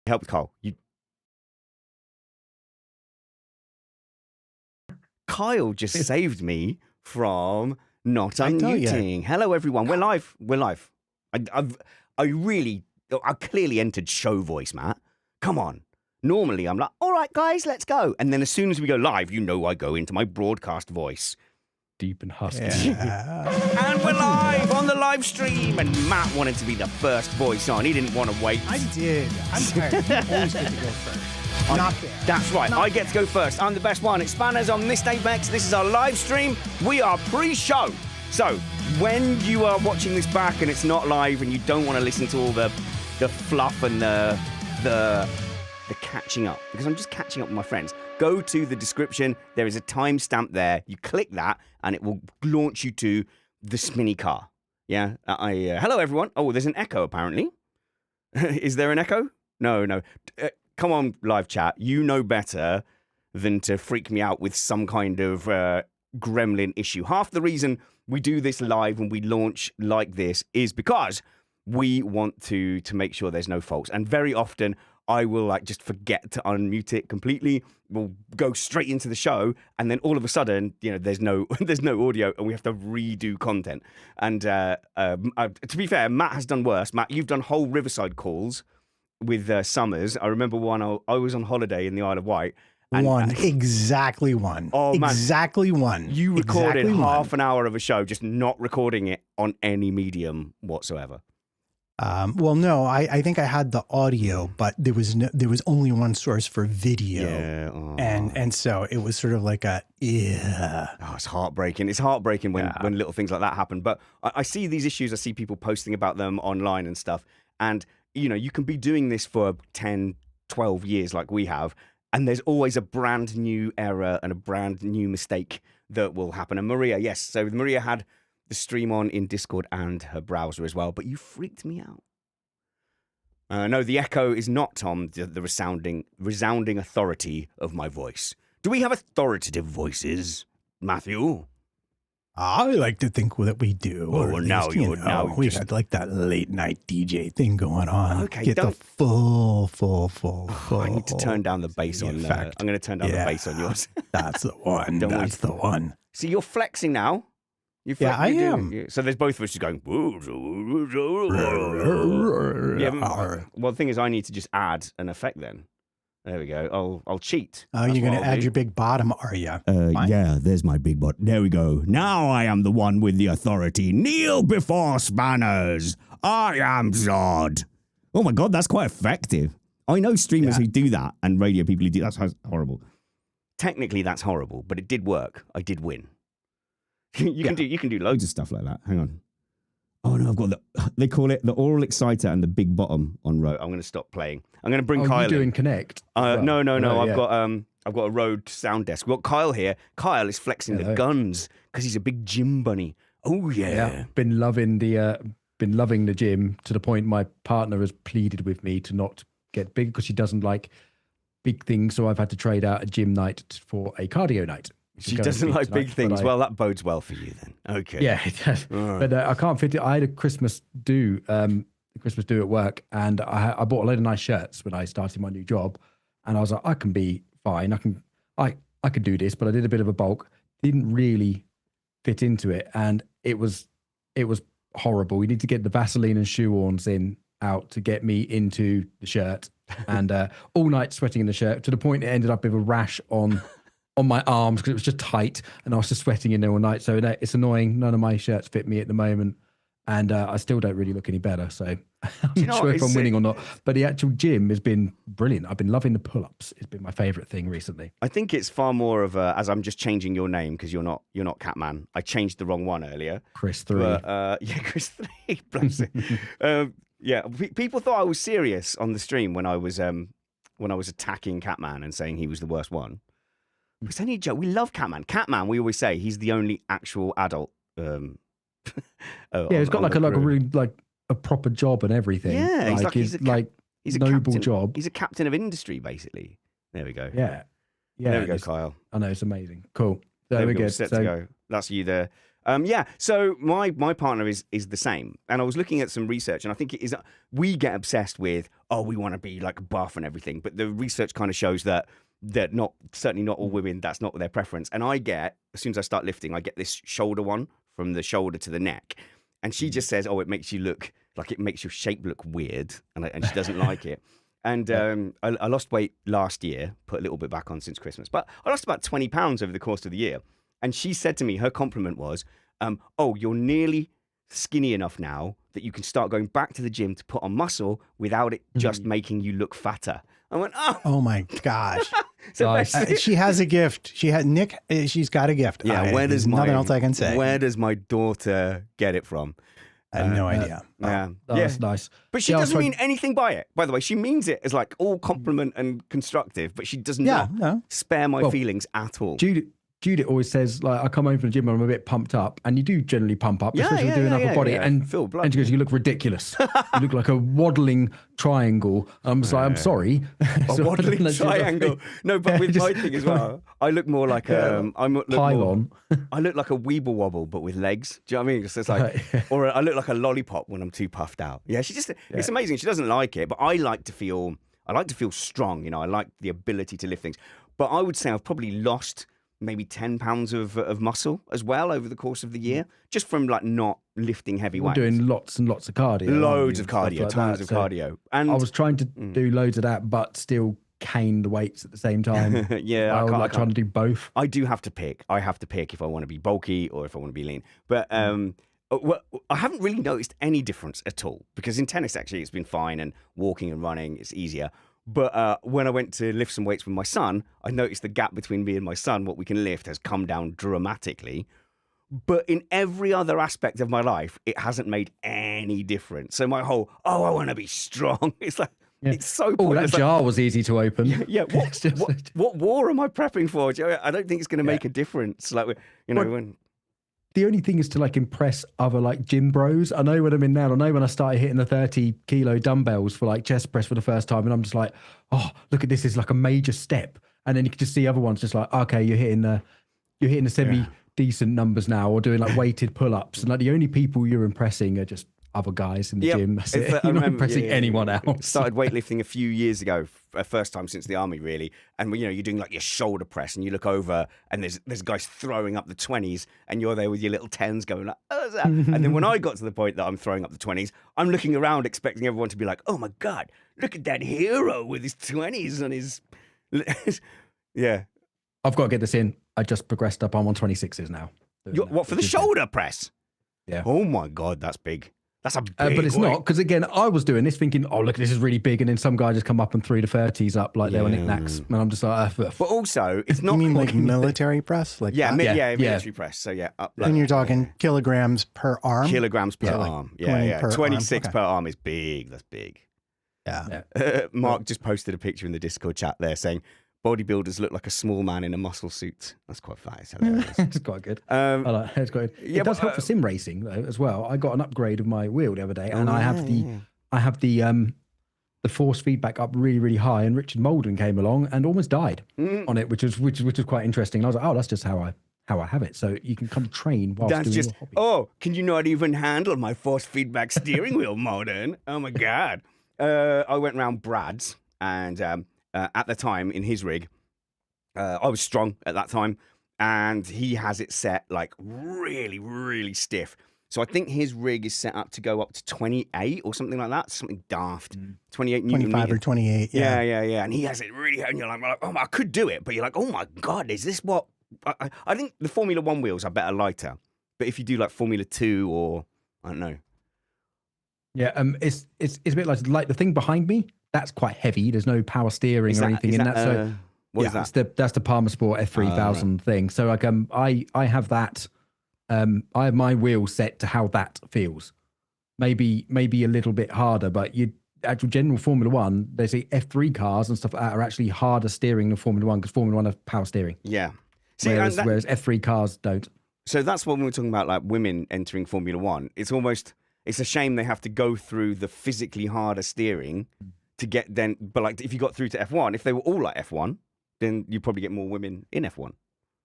Help Kyle. Kyle just saved me from not unmuting. Hello, everyone. We're live. We're live. I clearly entered show voice, Matt. Come on. Normally, I'm like, all right, guys, let's go. And then as soon as we go live, I go into my broadcast voice. Deep and husky. Yeah. And we're live on the live stream. And Matt wanted to be the first voice on. He didn't want to wait. I did. I'm tired. You always get to go first. Not fair. That's right. I get to go first. I'm the best one. It's Spanners on this Apex. This is our live stream. We are pre-show. So when you are watching this back and it's not live and you don't want to listen to all the fluff and the catching up, because I'm just catching up with my friends, go to the description. There is a timestamp there. You click that and it will launch you to the Spinny car. Yeah. Hello, everyone. Oh, there's an echo, apparently. Is there an echo? No. Come on, live chat. You know better than to freak me out with some kind of gremlin issue. Half the reason we do this live and we launch like this is because we want to make sure there's no faults. And very often I will just forget to unmute it completely. We'll go straight into the show, and then all of a sudden, there's no audio, and we have to redo content. And to be fair, Matt has done worse. Matt, you've done whole Riverside calls with Summers. I remember one. I was on holiday in the Isle of Wight. Exactly one. Oh man, exactly one. You recorded half an hour of a show, just not recording it on any medium whatsoever. Well, no, I think I had the audio, but there was only one source for video. Yeah, and so it was sort of like it's heartbreaking. It's heartbreaking when little things like that happen. But I see these issues. I see people posting about them online and stuff. And you can be doing this for 10, 12 years like we have, and there's always a brand new error and a brand new mistake that will happen. And Maria, so Maria had the stream on in Discord and her browser as well, but you freaked me out. No, the echo is not, Tom, the resounding authority of my voice. Do we have authoritative voices, Matthew? I like to think that we do. Well, now we had like that late night DJ thing going on. Okay, get the full. I need to turn down the bass on. I'm going to turn down the bass on yours. That's the one. That's the one. See, you're flexing now. I am. So there's both of us just going. Well, the thing is, I need to just add an effect then. There we go. I'll cheat. Oh, you're going to add your big bottom, are you? Yeah, there's my big bottom. There we go. Now I am the one with the authority. Kneel before Spanners. I am Zod. Oh my God, that's quite effective. I know streamers who do that and radio people who do that. That's horrible. Technically, that's horrible, but it did work. I did win. You can do loads of stuff like that. Hang on. Oh no, I've got they call it the oral exciter and the big bottom on Rode. I'm going to stop playing. I'm going to bring Kyle in. You're doing Connect? No. I've got a Rode sound desk. We've got Kyle here. Kyle is flexing the guns because he's a big gym bunny. Oh yeah. Been loving the gym to the point my partner has pleaded with me to not get big because she doesn't like big things. So I've had to trade out a gym night for a cardio night. She doesn't like big things. Well, that bodes well for you then. Okay. Yeah, it does. Right. But I can't fit it. I had a Christmas do at work, and I bought a load of nice shirts when I started my new job, and I was like, I can be fine. I could do this, but I did a bit of a bulk. Didn't really fit into it, and it was horrible. We need to get the Vaseline and shoe-ons out to get me into the shirt, and all night sweating in the shirt to the point it ended up with a rash on my arms because it was just tight and I was just sweating in there all night. So it's annoying. None of my shirts fit me at the moment. And I still don't really look any better. So I'm not sure if I'm winning or not. But the actual gym has been brilliant. I've been loving the pull-ups. It's been my favorite thing recently. I think it's far more of as I'm just changing your name because you're not Catman. I changed the wrong one earlier. Chris 3. But, Chris 3. Bless it. People thought I was serious on the stream when I was attacking Catman and saying he was the worst one. It's only a joke. We love Catman. Catman, we always say he's the only actual adult. He's got like a really a proper job and everything. Yeah, he's a noble captain. job. He's a captain of industry, basically. There we go. Yeah. There we go, Kyle. I know, it's amazing. Cool. So we're go. good. Set So to go. That's you there. Yeah. So my partner is the same, and I was looking at some research, and I think it is. We get obsessed with we want to be like buff and everything, but the research kind of shows that certainly not all women. That's not their preference. And I get, as soon as I start lifting, I get this shoulder one from the shoulder to the neck, and she just says, "Oh, it makes you look like it makes your shape look weird," and she doesn't like it. And I lost weight last year, put a little bit back on since Christmas, but I lost about 20 pounds over the course of the year. And she said to me, her compliment was, "Oh, you're nearly skinny enough now that you can start going back to the gym to put on muscle without it just making you look fatter." I went, "Oh, Oh my gosh. so Nice. She has a gift. Nick, she's got a gift. yeah." There's nothing else I can say. Where does my daughter get it from? I have no idea. Yeah, that's nice. But she Yeah, I doesn't was mean anything by it. By the way, she means it as like all compliment and constructive, but she does Yeah, not no. spare my Well, feelings at all. Judith always says, like, I come home from the gym and I'm a bit pumped up, and you do generally pump up, Yeah, especially yeah, doing yeah, upper yeah, body. yeah. And, Feel blood. and she goes, "You look ridiculous. You look like a waddling triangle." I'm just like, "I'm sorry." A So I waddling don't know, triangle. No, but with Just- my thing as well, I look more like Pylon. I look like a weeble wobble, but with legs. Do you know what I mean? It's like, or I look like a lollipop when I'm too puffed out. Yeah, it's amazing. She doesn't like it, but I like to feel strong. You know, I like the ability to lift things. But I would say I've probably lost maybe 10 pounds of muscle as well over the course of the year, just from like not lifting heavy We're weights. doing lots and lots of cardio. aren't Loads you, of and stuff cardio, like tons that. of So cardio. And I was trying to do loads of that, but still cane the weights at the same time. yeah, I was I like trying to do both. I do have to pick. I have to pick if I want to be bulky or if I want to be lean. But well, I haven't really noticed any difference at all, because in tennis, actually, it's been fine, and walking and running, it's easier. But when I went to lift some weights with my son, I noticed the gap between me and my son, what we can lift, has come down dramatically. But in every other aspect of my life, it hasn't made any difference. So my whole, I want to be strong. It's like, it's so Oh, pointless. that jar was easy to open. Yeah, what war am I prepping for? I don't think it's going to make a difference. Like, when The only thing is to like impress other like gym bros. I know when I'm in now, I know when I started hitting the 30-kilo dumbbells for like chest press for the first time, and I'm just like, oh, look at this is like a major step. And then you can just see other ones just like, okay, you're hitting the semi decent numbers now, or doing like weighted pull-ups. And like the only people you're impressing are just other guys in the gym. That's it. You're not impressing anyone else. Started weightlifting a few years ago, first time since the army, really. And you're doing like your shoulder press, and you look over, and there's guys throwing up the 20s, and you're there with your little 10s going like, oh, what's that? And then when I got to the point that I'm throwing up the 20s, I'm looking around expecting everyone to be like, oh my God, look at that hero with his 20s and his yeah. I've got to get this in. I just progressed up. I'm on 26s now. What, for the shoulder press? Yeah. Oh my God, that's big. That's a big but it's weight. not, because again, I was doing this thinking, oh, look, this is really big. And then some guy just come up and threw the 30s up like they were knickknacks. And I'm just like, But also, it's not. You mean called- like military press? Like Yeah, that? military press. So up, And you're talking kilograms per arm? kilograms per like arm. 20 Yeah. per arm. 26 Okay. per arm is big. That's big. Yeah. Mark just posted a picture in the Discord chat there saying, bodybuilders look like a small man in a muscle suit. That's quite funny. It's hilarious. it's quite good. I like it. It's quite good. yeah, It does but, help for sim racing though as well. I got an upgrade of my wheel the other day, and I have the force feedback up really, really high. And Richard Molden came along and almost died on it, which was quite interesting. And I was like, oh, that's just how I have it. So you can come train whilst That's doing just, your hobby. oh, can you not even handle my force feedback steering wheel, Modern? Oh my God. I went round Brad's, and at the time in his rig, I was strong at that time, and he has it set like really, really stiff. So I think his rig is set up to go up to 28 or something like that, something daft. 28 Newton 25 or meters. 28. Yeah. And he has it really, and you're like, oh, I could do it, but you're like, oh my God, is this what? I think the Formula One wheels are better lighter, but if you do like Formula 2 or I don't know. Yeah, it's a bit like the thing behind me. That's quite heavy. There's no power steering or anything in that. So what is that? That's the Palmer Sport F3000 thing. So like I have that. I have my wheel set to how that feels. Maybe a little bit harder, but actual general Formula One, there's the F3 cars and stuff like that are actually harder steering than Formula One, because Formula One have power steering. Yeah. See, whereas F3 cars don't. So that's when we were talking about like women entering Formula One. It's a shame they have to go through the physically harder steering to get then. But like if you got through to F1, if they were all like F1, then you probably get more women in F1.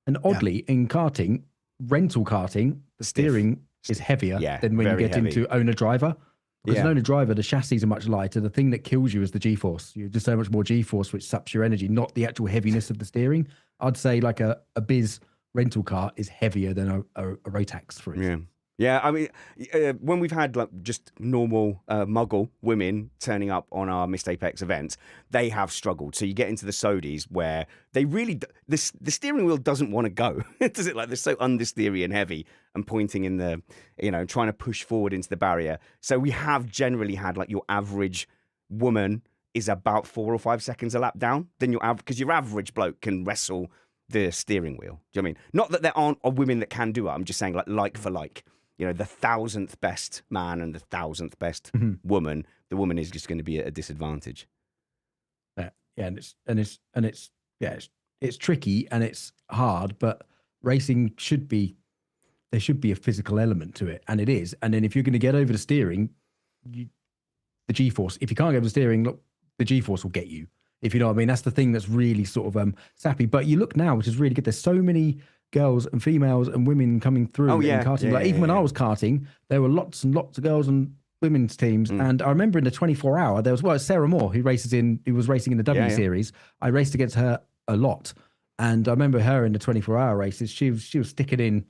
And oddly, in karting, rental karting, the steering is heavier than when you get into owner-driver. Because an owner-driver, the chassis are much lighter. The thing that kills you is the G-force. You're just so much more G-force, which saps your energy, not the actual heaviness of the steering. I'd say like a Biz rental car is heavier than a Rotax, for instance. Yeah, I mean, when we've had like just normal muggle women turning up on our Missed Apex events, they have struggled. So you get into the Sodies where they really, the steering wheel doesn't want to go. Does it? Like they're so understeery and heavy and pointing in the, trying to push forward into the barrier. So we have generally had like your average woman is about 4 or 5 seconds a lap down than your average, because your average bloke can wrestle the steering wheel. Do you know what I mean? Not that there aren't women that can do it. I'm just saying like for like. The 1,000th best man and the 1,000th best woman, the woman is just going to be at a disadvantage. Yeah, it's tricky and it's hard, but racing there should be a physical element to it, and it is. And then if you're going to get over the steering, the G-force. If you can't get over the steering, look, the G-force will get you. If you know what I mean, that's the thing that's really sort of sappy. But you look now, which is really good. There's so many girls and females and women coming through in karting. Even when I was karting, there were lots and lots of girls and women's teams. And I remember in the 24-hour, there was Sarah Moore, who was racing in the W Series. I raced against her a lot. And I remember her in the 24-hour races. She was sticking in.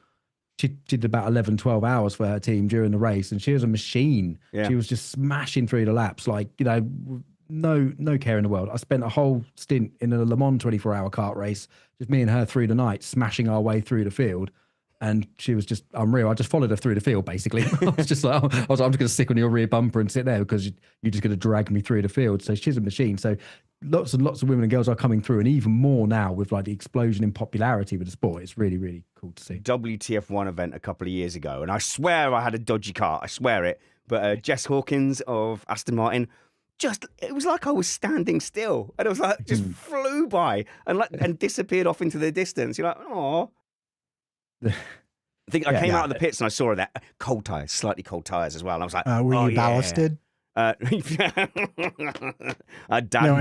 She did about 11, 12 hours for her team during the race. And she was a machine. Yeah. She was just smashing through the laps, like, no care in the world. I spent a whole stint in a Le Mans 24-hour kart race, just me and her through the night, smashing our way through the field. And she was just unreal. I just followed her through the field, basically. I was just like, I'm just going to stick on your rear bumper and sit there because you're just going to drag me through the field. So she's a machine. So lots and lots of women and girls are coming through, and even more now with like the explosion in popularity with the sport. It's really, really cool to see. WTF1 event a couple of years ago, and I swear I had a dodgy car. I swear it. But Jess Hawkins of Aston Martin, it was like I was standing still, and it was like just flew by and disappeared off into the distance. You're like, oh. I think I came out of the pits and I saw that cold tires, slightly cold tires as well. And I was like, were you ballasted? I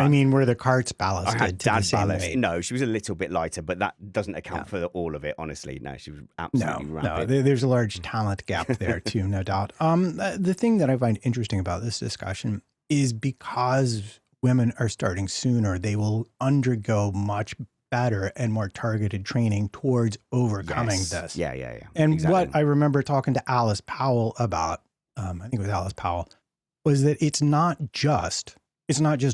mean, were the carts ballasted? I had dad ballast. No, she was a little bit lighter, but that doesn't account for all of it, honestly. No, she was absolutely rapid. No, there's a large talent gap there too, no doubt. The thing that I find interesting about this discussion is because women are starting sooner, they will undergo much better and more targeted training towards overcoming this. Yeah. And exactly. What I remember talking to Alice Powell about, I think it was Alice Powell, was that it's not just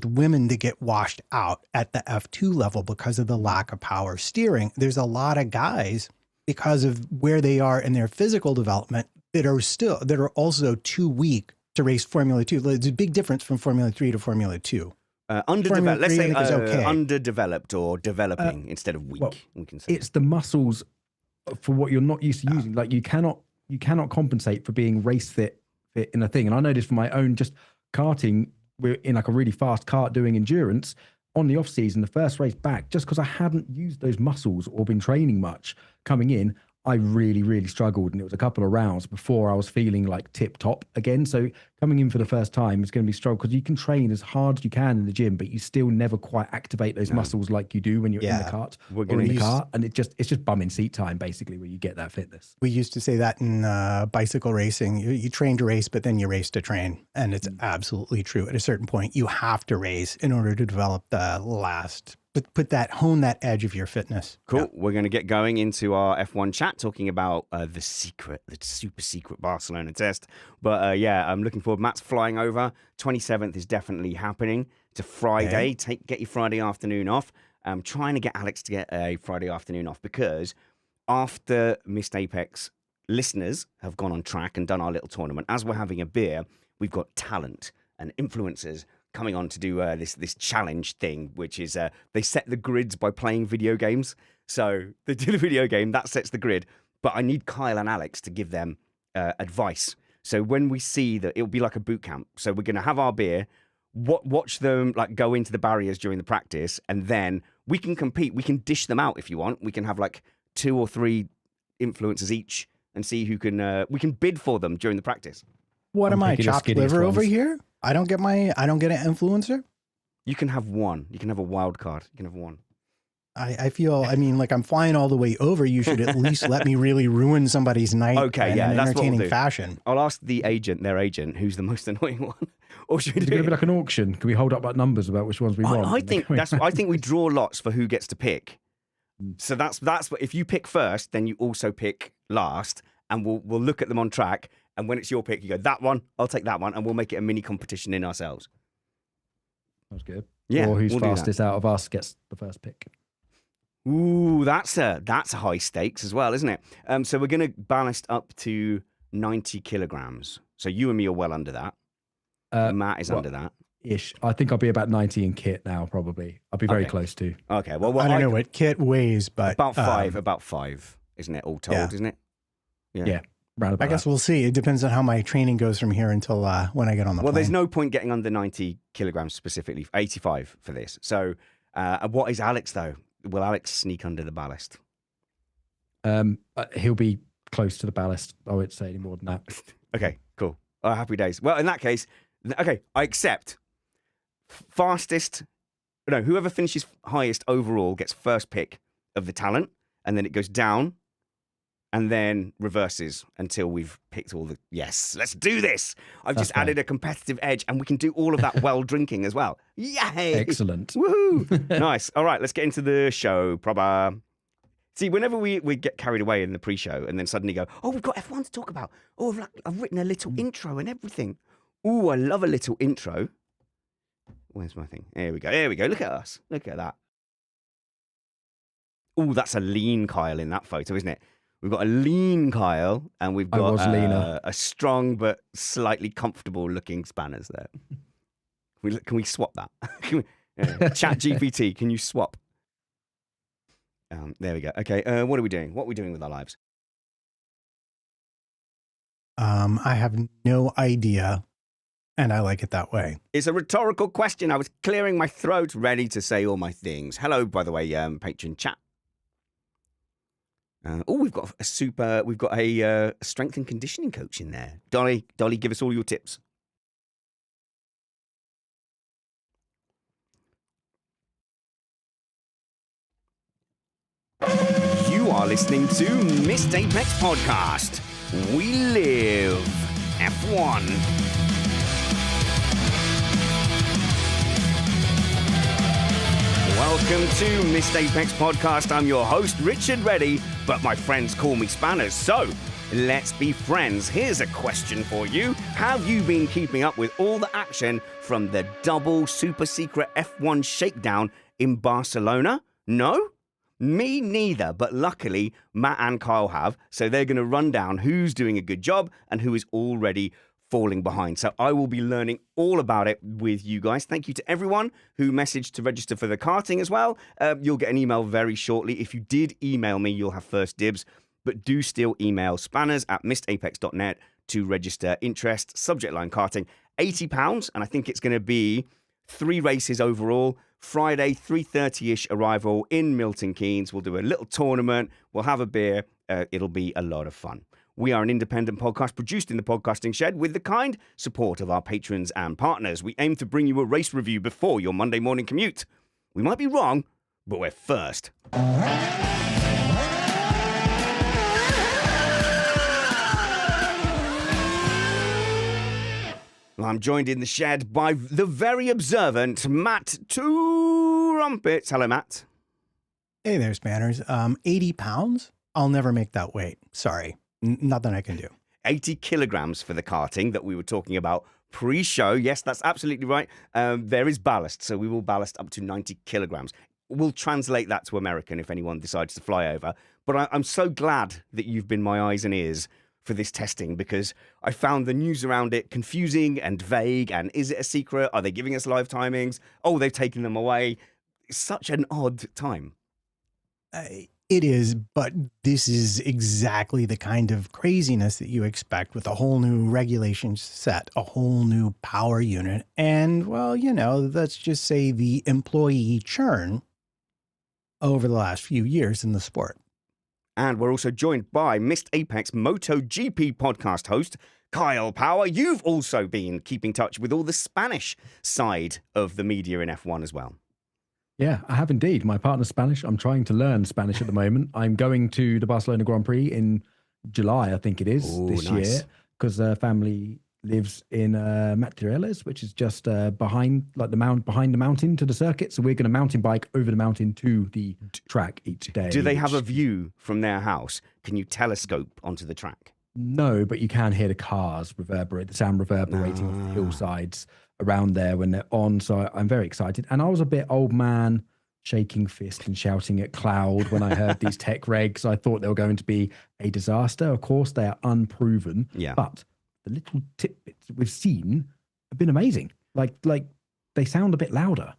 women that get washed out at the F2 level because of the lack of power steering. There's a lot of guys, because of where they are in their physical development, that are also too weak to race Formula 2. There's a big difference from Formula 3 to Formula 2. Underdeveloped. Let's say underdeveloped or developing instead of weak. Well, we can say it's the muscles for what you're not used to using. Like you cannot compensate for being race fit in a thing. And I know this from my own just karting. We're in like a really fast kart doing endurance on the off season. The first race back, just because I hadn't used those muscles or been training much coming in, I really, really struggled. And it was a couple of rounds before I was feeling like tip top again. So coming in for the first time, it's going to be struggle because you can train as hard as you can in the gym, but you still never quite activate those muscles like you do when you're in the kart or in the car. And it's just bum in seat time, basically, where you get that fitness. We used to say that in bicycle racing. You train to race, but then you race to train. And it's absolutely true. At a certain point, you have to race in order to develop the last... But hone that edge of your fitness. Cool. Yeah. We're going to get going into our F1 chat, talking about the super secret Barcelona test. But I'm looking forward. Matt's flying over. 27th is definitely happening. It's a Friday. Okay. Get your Friday afternoon off. I'm trying to get Alex to get a Friday afternoon off because after Missed Apex, listeners have gone on track and done our little tournament. As we're having a beer, we've got talent and influencers coming on to do this challenge thing, which is they set the grids by playing video games. So they do the video game, that sets the grid. But I need Kyle and Alex to give them advice. So when we see that, it'll be like a boot camp. So we're going to have our beer, watch them like go into the barriers during the practice, and then we can compete. We can dish them out if you want. We can have like 2 or 3 influencers each and see who can, we can bid for them during the practice. What am I, chopped liver over here? I don't get an influencer? You can have one. You can have a wild card. You can have one. I feel, I mean, like I'm flying all the way over. You should at least let me really ruin somebody's night Okay, in yeah, an that's what we'll entertaining do. fashion. I'll ask their agent, who's the most annoying one. Or should we Is it do going to be like an auction? Can we hold up like numbers about which ones we want? I think I think we draw lots for who gets to pick. So that's what, if you pick first, then you also pick last, and we'll look at them on track. And when it's your pick, you go, that one, I'll take that one, and we'll make it a mini competition in ourselves. Sounds good. Yeah, Or who's we'll do that. fastest out of us gets the first pick. Ooh, that's a high stakes as well, isn't it? So we're going to ballast up to 90 kilograms. So you and me are well under that. Matt is under that. Ish. I think I'll be about 90 in kit now, probably. I'll be very Okay. close to. Okay, well I don't know what Kit weighs, but about five, isn't it? All told, yeah. isn't it? Yeah. Round about I guess that. we'll see. It depends on how my training goes from here until when I get on the Well, plane. there's no point getting under 90 kilograms specifically, 85 for this. So what is Alex, though? Will Alex sneak under the ballast? He'll be close to the ballast. I won't say any more than that. Okay, cool. Oh, happy days. Well, in that case, okay, I accept. Whoever finishes highest overall gets first pick of the talent, and then it goes down and then reverses until we've picked all the... Yes, let's do this. I've That's just added a competitive edge, and we can do all of that while drinking as well. Yay! Excellent. Woohoo! Nice. All right, let's get into the show proper. See, whenever we get carried away in the pre-show and then suddenly go, oh, we've got F1 to talk about. Oh, I've written a little intro and everything. Ooh, I love a little intro. Where's my thing? Here we go. Here we go. Look at us. Look at that. Ooh, that's a lean Kyle in that photo, isn't it? We've got a lean Kyle, and we've got a strong but slightly comfortable looking Spanners there. Can we swap that? Chat GPT, can you swap? There we go. Okay, what are we doing? What are we doing with our lives? I have no idea, and I like it that way. It's a rhetorical question. I was clearing my throat, ready to say all my things. Hello, by the way, patron chat. We've got a strength and conditioning coach in there. Dolly, give us all your tips. You are listening to Missed Apex Podcast. We live F1. Welcome to Missed Apex Podcast. I'm your host, Richard Reddy, but my friends call me Spanners. So, let's be friends. Here's a question for you. Have you been keeping up with all the action from the double super secret F1 shakedown in Barcelona? No? Me neither, but luckily Matt and Kyle have, so they're going to run down who's doing a good job and who is already falling behind. So I will be learning all about it with you guys. Thank you to everyone who messaged to register for the karting as well. You'll get an email very shortly. If you did email me, you'll have first dibs, but do still email spanners@missedapex.net to register interest. Subject line karting, £80, and I think it's going to be 3 races overall. Friday, 3:30-ish arrival in Milton Keynes. We'll do a little tournament. We'll have a beer. It'll be a lot of fun. We are an independent podcast produced in the podcasting shed with the kind support of our patrons and partners. We aim to bring you a race review before your Monday morning commute. We might be wrong, but we're first. I'm joined in the shed by the very observant Matt Trumpets. Hello, Matt. Hey there, Spanners. 80 pounds? I'll never make that weight. Sorry. Nothing I can do. 80 kilograms for the karting that we were talking about pre-show. Yes, that's absolutely right. There is ballast, so we will ballast up to 90 kilograms. We'll translate that to American if anyone decides to fly over. But I'm so glad that you've been my eyes and ears for this testing, because I found the news around it confusing and vague. And is it a secret? Are they giving us live timings? Oh, they've taken them away. It's such an odd time. It is, but this is exactly the kind of craziness that you expect with a whole new regulation set, a whole new power unit, and, well, let's just say the employee churn over the last few years in the sport. And we're also joined by Missed Apex MotoGP podcast host, Kyle Power. You've also been keeping touch with all the Spanish side of the media in F1 as well. Yeah, I have indeed. My partner's Spanish. I'm trying to learn Spanish at the moment. I'm going to the Barcelona Grand Prix in July, I think it is, Ooh, this nice. year, because the family lives in Matreles, which is just behind the mountain to the circuit. So we're going to mountain bike over the mountain to the track each day. Do they have a which- view from their house? Can you telescope onto the track? No, but you can hear the cars reverberate, the sound reverberating off the hillsides around there when they're on. So I'm very excited. And I was a bit old man shaking fist and shouting at cloud when I heard these tech regs. I thought they were going to be a disaster. Of course, they are unproven. Yeah. But the little tidbits that we've seen have been amazing. Like they sound a bit louder.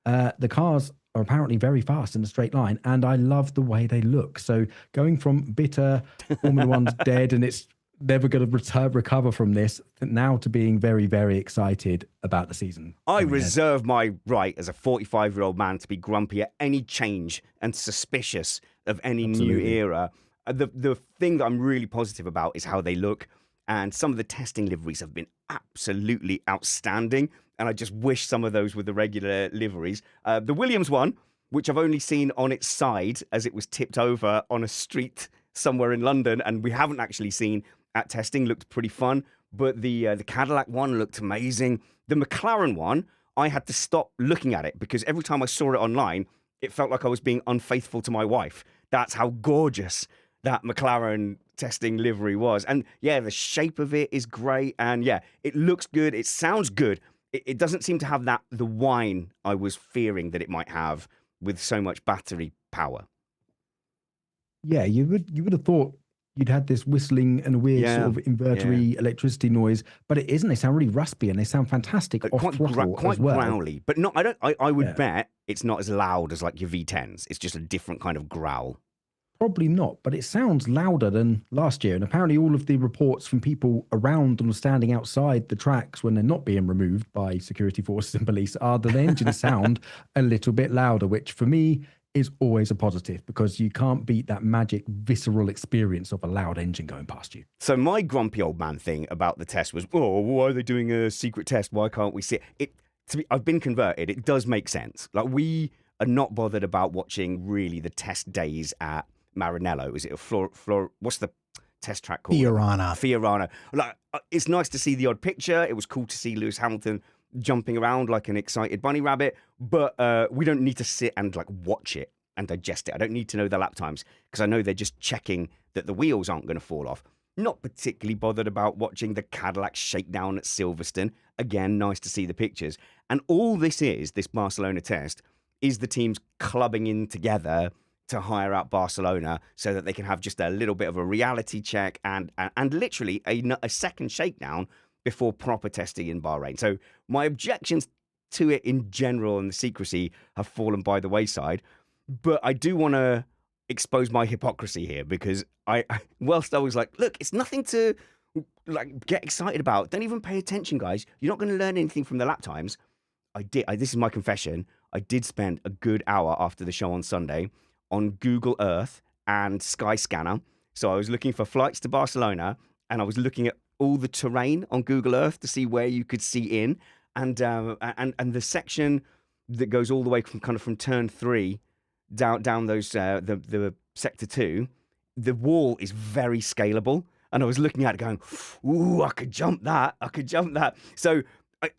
The cars are apparently very fast in a straight line, and I love the way they look. So going from bitter Formula One's dead and it's never going to recover from this, now to being very, very excited about the season. I reserve my right as a 45-year-old man to be grumpy at any change and suspicious of any new era. The thing that I'm really positive about is how they look, and some of the testing liveries have been absolutely outstanding. And I just wish some of those were the regular liveries. The Williams one, which I've only seen on its side as it was tipped over on a street somewhere in London, and we haven't actually seen at testing, looked pretty fun. But the Cadillac one looked amazing. The McLaren one, I had to stop looking at it because every time I saw it online, it felt like I was being unfaithful to my wife. That's how gorgeous that McLaren testing livery was. And yeah, the shape of it is great. And yeah, it looks good. It sounds good. It doesn't seem to have the whine I was fearing that it might have with so much battery power. Yeah, you would have thought you'd had this whistling and weird sort of invertery electricity noise, but it isn't. They sound really raspy and they sound fantastic off throttle quite as well. growly, but not. I would bet it's not as loud as like your V10s. It's just a different kind of growl. Probably not, but it sounds louder than last year. And apparently all of the reports from people around and standing outside the tracks when they're not being removed by security forces and police are that the engines sound a little bit louder, which for me is always a positive because you can't beat that magic visceral experience of a loud engine going past you. So my grumpy old man thing about the test was, oh, why are they doing a secret test? Why can't we see it? I've been converted. It does make sense. Like, we are not bothered about watching really the test days at Maranello. Is it a what's the test track called? Fiorano. Like, it's nice to see the odd picture. It was cool to see Lewis Hamilton jumping around like an excited bunny rabbit, but we don't need to sit and like watch it and digest it. I don't need to know the lap times because I know they're just checking that the wheels aren't going to fall off. Not particularly bothered about watching the Cadillac shakedown at Silverstone. Again, nice to see the pictures. And all this Barcelona test is the teams clubbing in together to hire out Barcelona so that they can have just a little bit of a reality check and literally a second shakedown before proper testing in Bahrain. So my objections to it in general and the secrecy have fallen by the wayside. But I do want to expose my hypocrisy here because whilst I was like, look, it's nothing to like get excited about. Don't even pay attention, guys. You're not going to learn anything from the lap times. This is my confession. I did spend a good hour after the show on Sunday on Google Earth and Skyscanner. So I was looking for flights to Barcelona and I was looking at all the terrain on Google Earth to see where you could see in, and the section that goes all the way from turn 3 down those the sector 2, the wall is very scalable, and I was looking at it going, ooh, I could jump that. So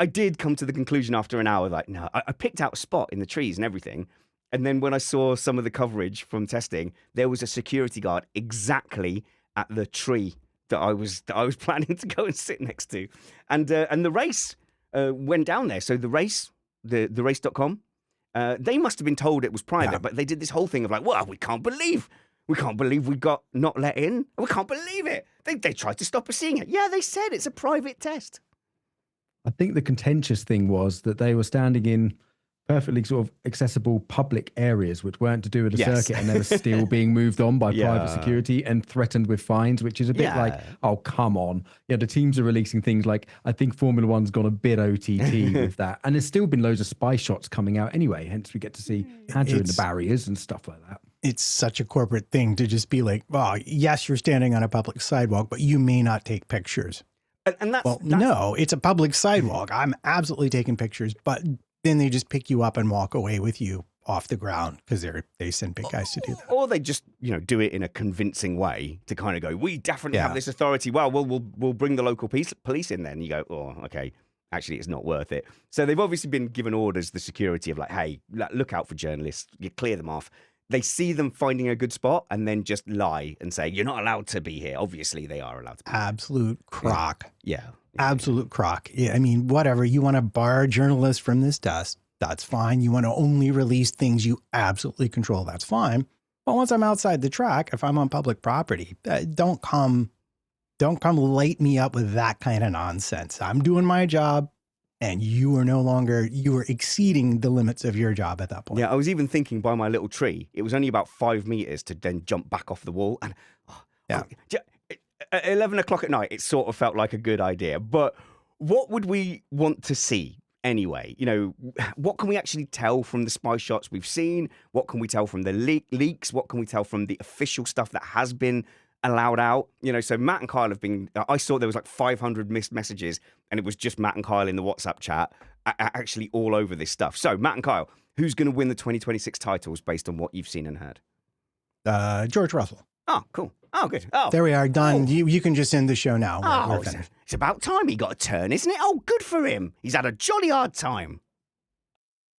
I did come to the conclusion after an hour, like, no, I picked out a spot in the trees and everything. And then when I saw some of the coverage from testing, there was a security guard exactly at the tree that I was planning to go and sit next to, and the race went down there. So the race, the race.com, they must have been told it was private, but they did this whole thing of like, well, we can't believe we got not let in. We can't believe it. They tried to stop us seeing it. Yeah, they said it's a private test. I think the contentious thing was that they were standing in perfectly sort of accessible public areas which weren't to do with the circuit, and they were still being moved on by private security and threatened with fines, which is a bit like, oh, come on. Yeah, the teams are releasing things like, I think Formula One's gone a bit OTT with that. And there's still been loads of spy shots coming out anyway, hence we get to see Hadja in the barriers and stuff like that. It's such a corporate thing to just be like, well, yes, you're standing on a public sidewalk, but you may not take pictures. And that's no, it's a public sidewalk. I'm absolutely taking pictures, but then they just pick you up and walk away with you off the ground because they send big guys to do that. Or they just, do it in a convincing way to kind of go, we definitely have Yeah. this authority. Well, we'll bring the local police in then. You go, oh, okay. Actually, it's not worth it. So they've obviously been given orders, the security of like, hey, look out for journalists. You clear them off. They see them finding a good spot and then just lie and say, you're not allowed to be here. Obviously, they are allowed to be here. Absolute crock. Yeah. Absolute crock. Yeah, I mean, whatever. You want to bar journalists from this dust, that's fine. You want to only release things you absolutely control, that's fine. But once I'm outside the track, if I'm on public property, don't come light me up with that kind of nonsense. I'm doing my job and you are exceeding the limits of your job at that point. Yeah, I was even thinking by my little tree, it was only about 5 meters to then jump back off the wall. And at 11 o'clock at night, it sort of felt like a good idea. But what would we want to see anyway? What can we actually tell from the spy shots we've seen? What can we tell from the leaks? What can we tell from the official stuff that has been allowed out? So Matt and Kyle have been, I saw there was like 500 missed messages and it was just Matt and Kyle in the WhatsApp chat actually all over this stuff. So Matt and Kyle, who's going to win the 2026 titles based on what you've seen and heard? George Russell. Oh, cool. Oh, good. Oh, there we are. Done. Oh. You can just end the show now. We're finished. It's about time he got a turn, isn't it? Oh, good for him. He's had a jolly hard time.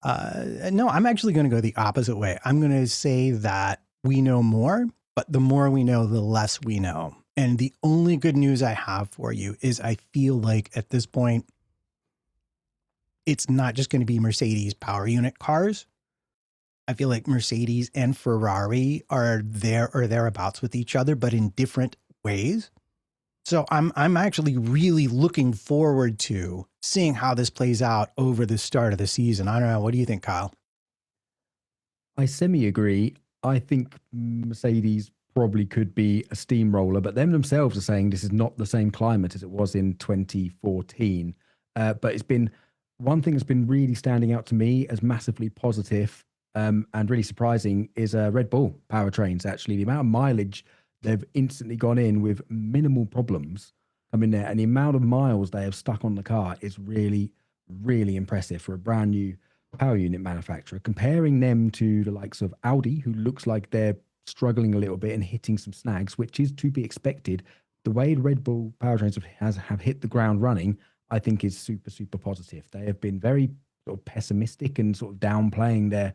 No, I'm actually going to go the opposite way. I'm going to say that we know more, but the more we know, the less we know. And the only good news I have for you is I feel like at this point, it's not just going to be Mercedes power unit cars. I feel like Mercedes and Ferrari are there or thereabouts with each other, but in different ways. So I'm actually really looking forward to seeing how this plays out over the start of the season. I don't know. What do you think, Kyle? I semi-agree. I think Mercedes probably could be a steamroller, but them themselves are saying this is not the same climate as it was in 2014. But it's been one thing that's been really standing out to me as massively positive and really surprising is Red Bull powertrains. Actually, the amount of mileage they've instantly gone in with minimal problems come in there, and the amount of miles they have stuck on the car is really, really impressive for a brand new power unit manufacturer. Comparing them to the likes of Audi, who looks like they're struggling a little bit and hitting some snags, which is to be expected. The way the Red Bull powertrains have hit the ground running, I think is super, super positive. They have been very sort of pessimistic and sort of downplaying their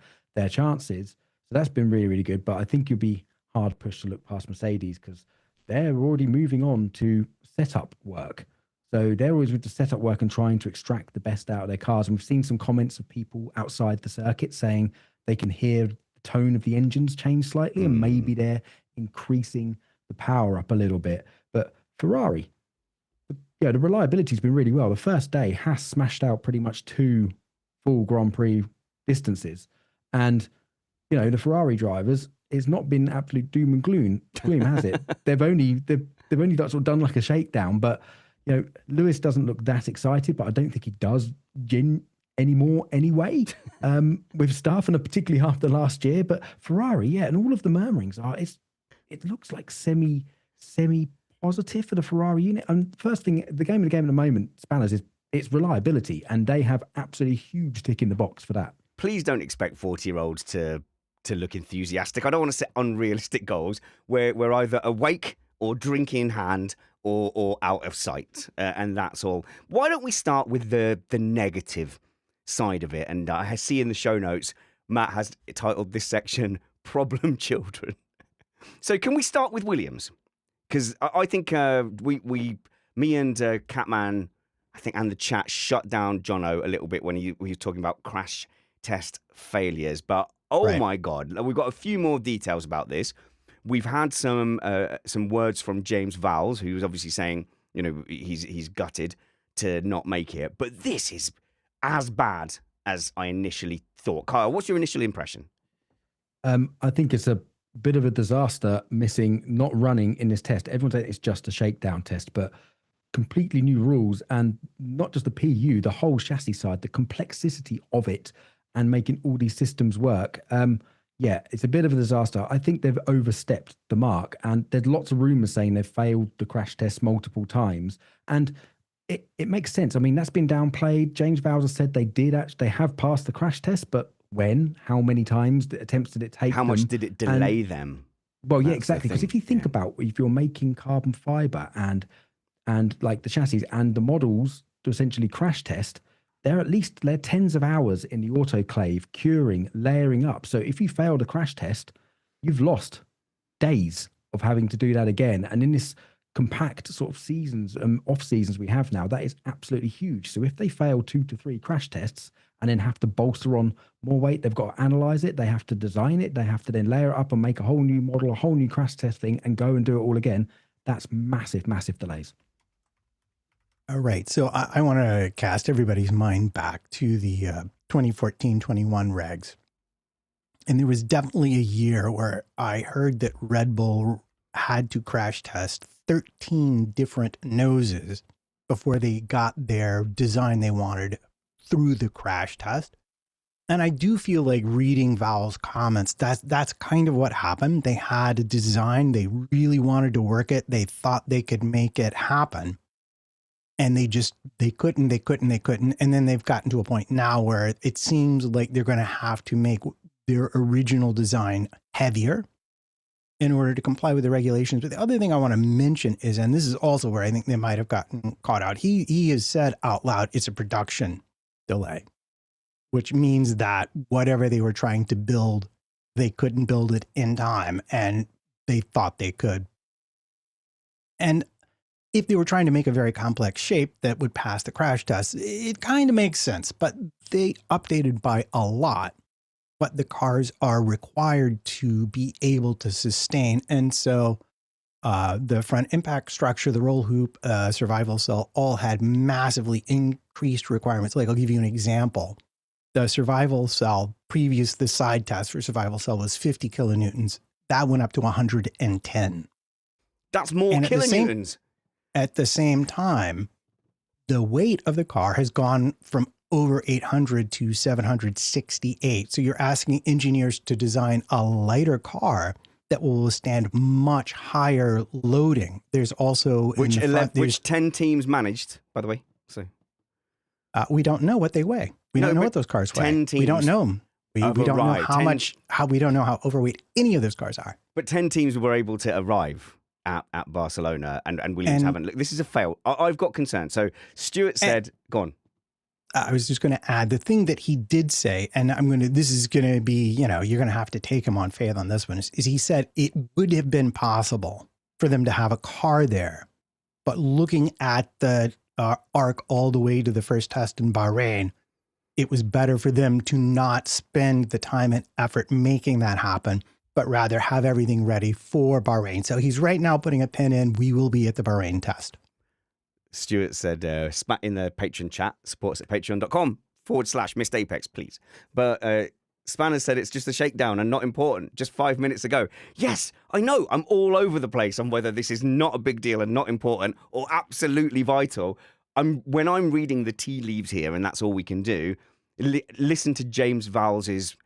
chances. So that's been really, really good. But I think you'll be hard pushed to look past Mercedes because they're already moving on to setup work. So they're always with the setup work and trying to extract the best out of their cars. And we've seen some comments of people outside the circuit saying they can hear the tone of the engines change slightly and maybe they're increasing the power up a little bit. But Ferrari, the reliability has been really well. The first day has smashed out pretty much 2 full Grand Prix distances. And, the Ferrari drivers, it's not been absolute doom and gloom, has it? They've only sort of done like a shakedown, but Lewis doesn't look that excited, but I don't think he does anymore anyway, with stuff, and particularly after last year. But Ferrari, and all of the murmurings are, it looks like semi positive for the Ferrari unit. And first thing, the game at the moment, Spanners, is its reliability, and they have absolutely huge tick in the box for that. Please don't expect 40-year-olds to look enthusiastic. I don't want to set unrealistic goals where we're either awake or drink in hand or out of sight, and that's all. Why don't we start with the negative side of it? And I see in the show notes, Matt has titled this section "Problem Children." So can we start with Williams? Because I think me and Catman, I think, and the chat shut down Jono a little bit when he was talking about crash test failures. But right. My God, we've got a few more details about this. We've had some words from James Vowles, who was obviously saying, he's gutted to not make it. But this is as bad as I initially thought. Kyle, what's your initial impression? I think it's a bit of a disaster not running in this test. Everyone said it's just a shakedown test, but completely new rules, and not just the PU, the whole chassis side, the complexity of it and making all these systems work. It's a bit of a disaster. I think they've overstepped the mark, and there's lots of rumors saying they've failed the crash test multiple times. And it makes sense. I mean, that's been downplayed. James Vowles has said they have passed the crash test, but when, how many times, the attempts did it take How them, much did it delay them? well, yeah, That's the exactly. Because thing, if you think yeah. about if you're making carbon fiber and like the chassis and the models to essentially crash test, they're tens of hours in the autoclave, curing, layering up. So if you fail the crash test, you've lost days of having to do that again. And in this compact sort of seasons, off seasons we have now, that is absolutely huge. So if they fail 2 to 3 crash tests and then have to bolster on more weight, they've got to analyze it, they have to design it, they have to then layer it up and make a whole new model, a whole new crash testing, and go and do it all again. That's massive, massive delays. All right. So I want to cast everybody's mind back to the 2014-21 regs. And there was definitely a year where I heard that Red Bull had to crash test 13 different noses before they got their design they wanted through the crash test. And I do feel like reading Valve's comments, that's kind of what happened. They had a design, they really wanted to work it, they thought they could make it happen. And they couldn't. And then they've gotten to a point now where it seems like they're going to have to make their original design heavier in order to comply with the regulations. But the other thing I want to mention is, and this is also where I think they might have gotten caught out, he has said out loud, it's a production delay, which means that whatever they were trying to build, they couldn't build it in time, and they thought they could. And if they were trying to make a very complex shape that would pass the crash test, it kind of makes sense, but they updated by a lot what the cars are required to be able to sustain. And so the front impact structure, the roll hoop, survival cell, all had massively increased requirements. Like, I'll give you an example. The survival cell, the side test for survival cell was 50 kilonewtons. That went up to 110. That's more kilonewtons. At the same time, the weight of the car has gone from over 800 to 768. So you're asking engineers to design a lighter car that will withstand much higher loading. There's also which 10 teams managed, by the way. So we don't know what they weigh. We don't know what those cars weigh. 10 teams. We don't know them. We don't know how much. We don't know how overweight any of those cars are. But 10 teams were able to arrive at Barcelona, and Williams haven't. Look, this is a fail. I've got concerns. So Stuart said, go on. I was just going to add the thing that he did say, and this is going to be, you're going to have to take him on faith on this one, is he said it would have been possible for them to have a car there, but looking at the arc all the way to the first test in Bahrain, it was better for them to not spend the time and effort making that happen, but rather have everything ready for Bahrain. So he's right now putting a pin in, we will be at the Bahrain test. Stuart said, spat in the Patreon chat, supports at patreon.com/Missed Apex, please. But Spanner said it's just a shakedown and not important, just 5 minutes ago. Yes, I know, I'm all over the place on whether this is not a big deal and not important or absolutely vital. When I'm reading the tea leaves here, and that's all we can do, listen to James Valls'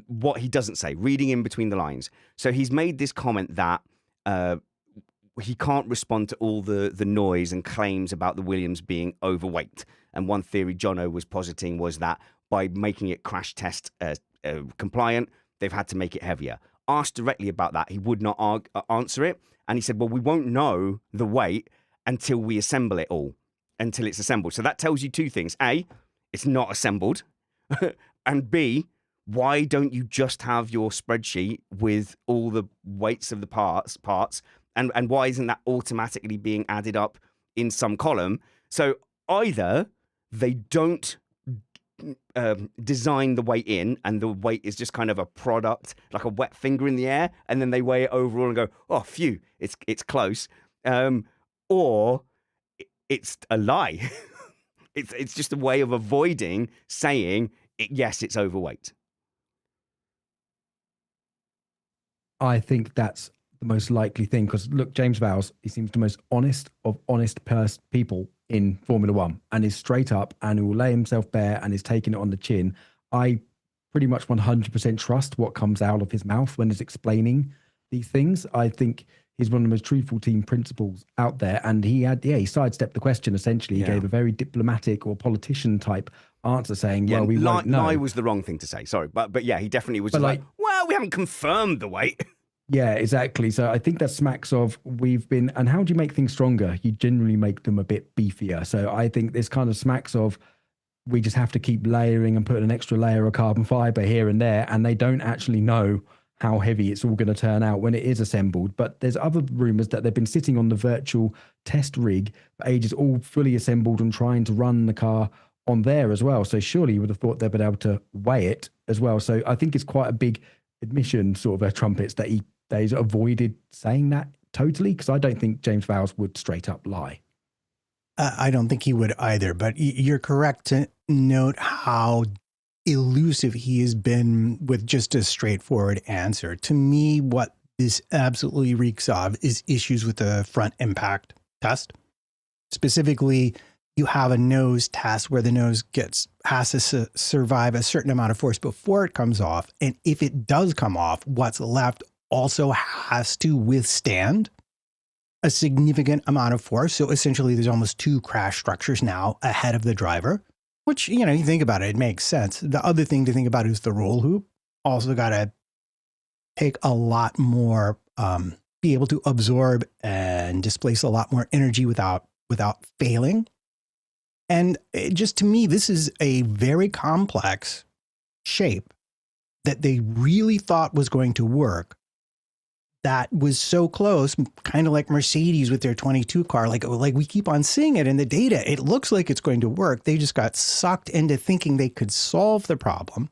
what he doesn't say, reading in between the lines. So he's made this comment that he can't respond to all the noise and claims about the Williams being overweight. And one theory Jono was positing was that by making it crash test compliant, they've had to make it heavier. Asked directly about that, he would not answer it. And he said, well, we won't know the weight until we assemble it all, until it's assembled. So that tells you two things. A, it's not assembled. And B, why don't you just have your spreadsheet with all the weights of the parts, and why isn't that automatically being added up in some column? So either they don't design the weight in, and the weight is just kind of a product, like a wet finger in the air, and then they weigh it overall and go, oh, phew, it's close, or it's a lie. It's just a way of avoiding saying, yes, it's overweight. I think that's the most likely thing, because look, James Valls, he seems the most honest of honest people in Formula One, and is straight up and will lay himself bare and is taking it on the chin. I pretty much 100% trust what comes out of his mouth when he's explaining these things. I think he's one of the most truthful team principals out there, and he sidestepped the question essentially. He gave a very diplomatic or politician type answer saying, Yeah, well, we won't know. lie was the wrong thing to say. Sorry, but yeah, he definitely was But just like, well, we haven't confirmed the weight. Yeah, exactly. So I think that smacks of and how do you make things stronger? You generally make them a bit beefier. So I think this kind of smacks of, we just have to keep layering and putting an extra layer of carbon fiber here and there. And they don't actually know how heavy it's all going to turn out when it is assembled. But there's other rumors that they've been sitting on the virtual test rig for ages, all fully assembled and trying to run the car on there as well. So surely you would have thought they'd been able to weigh it as well. So I think it's quite a big admission, sort of, Trumpets, that they avoided saying that totally, because I don't think James Vowles would straight up lie. I don't think he would either, but you're correct to note how elusive he has been with just a straightforward answer. To me, what this absolutely reeks of is issues with the front impact test. Specifically, you have a nose test where the nose has to survive a certain amount of force before it comes off. And if it does come off, what's left also has to withstand a significant amount of force. So essentially, there's almost two crash structures now ahead of the driver, which, you think about it, it makes sense. The other thing to think about is the roll hoop. Also got to take a lot more, be able to absorb and displace a lot more energy without failing. And just to me, this is a very complex shape that they really thought was going to work. That was so close, kind of like Mercedes with their 22 car. Like we keep on seeing it in the data. It looks like it's going to work. They just got sucked into thinking they could solve the problem.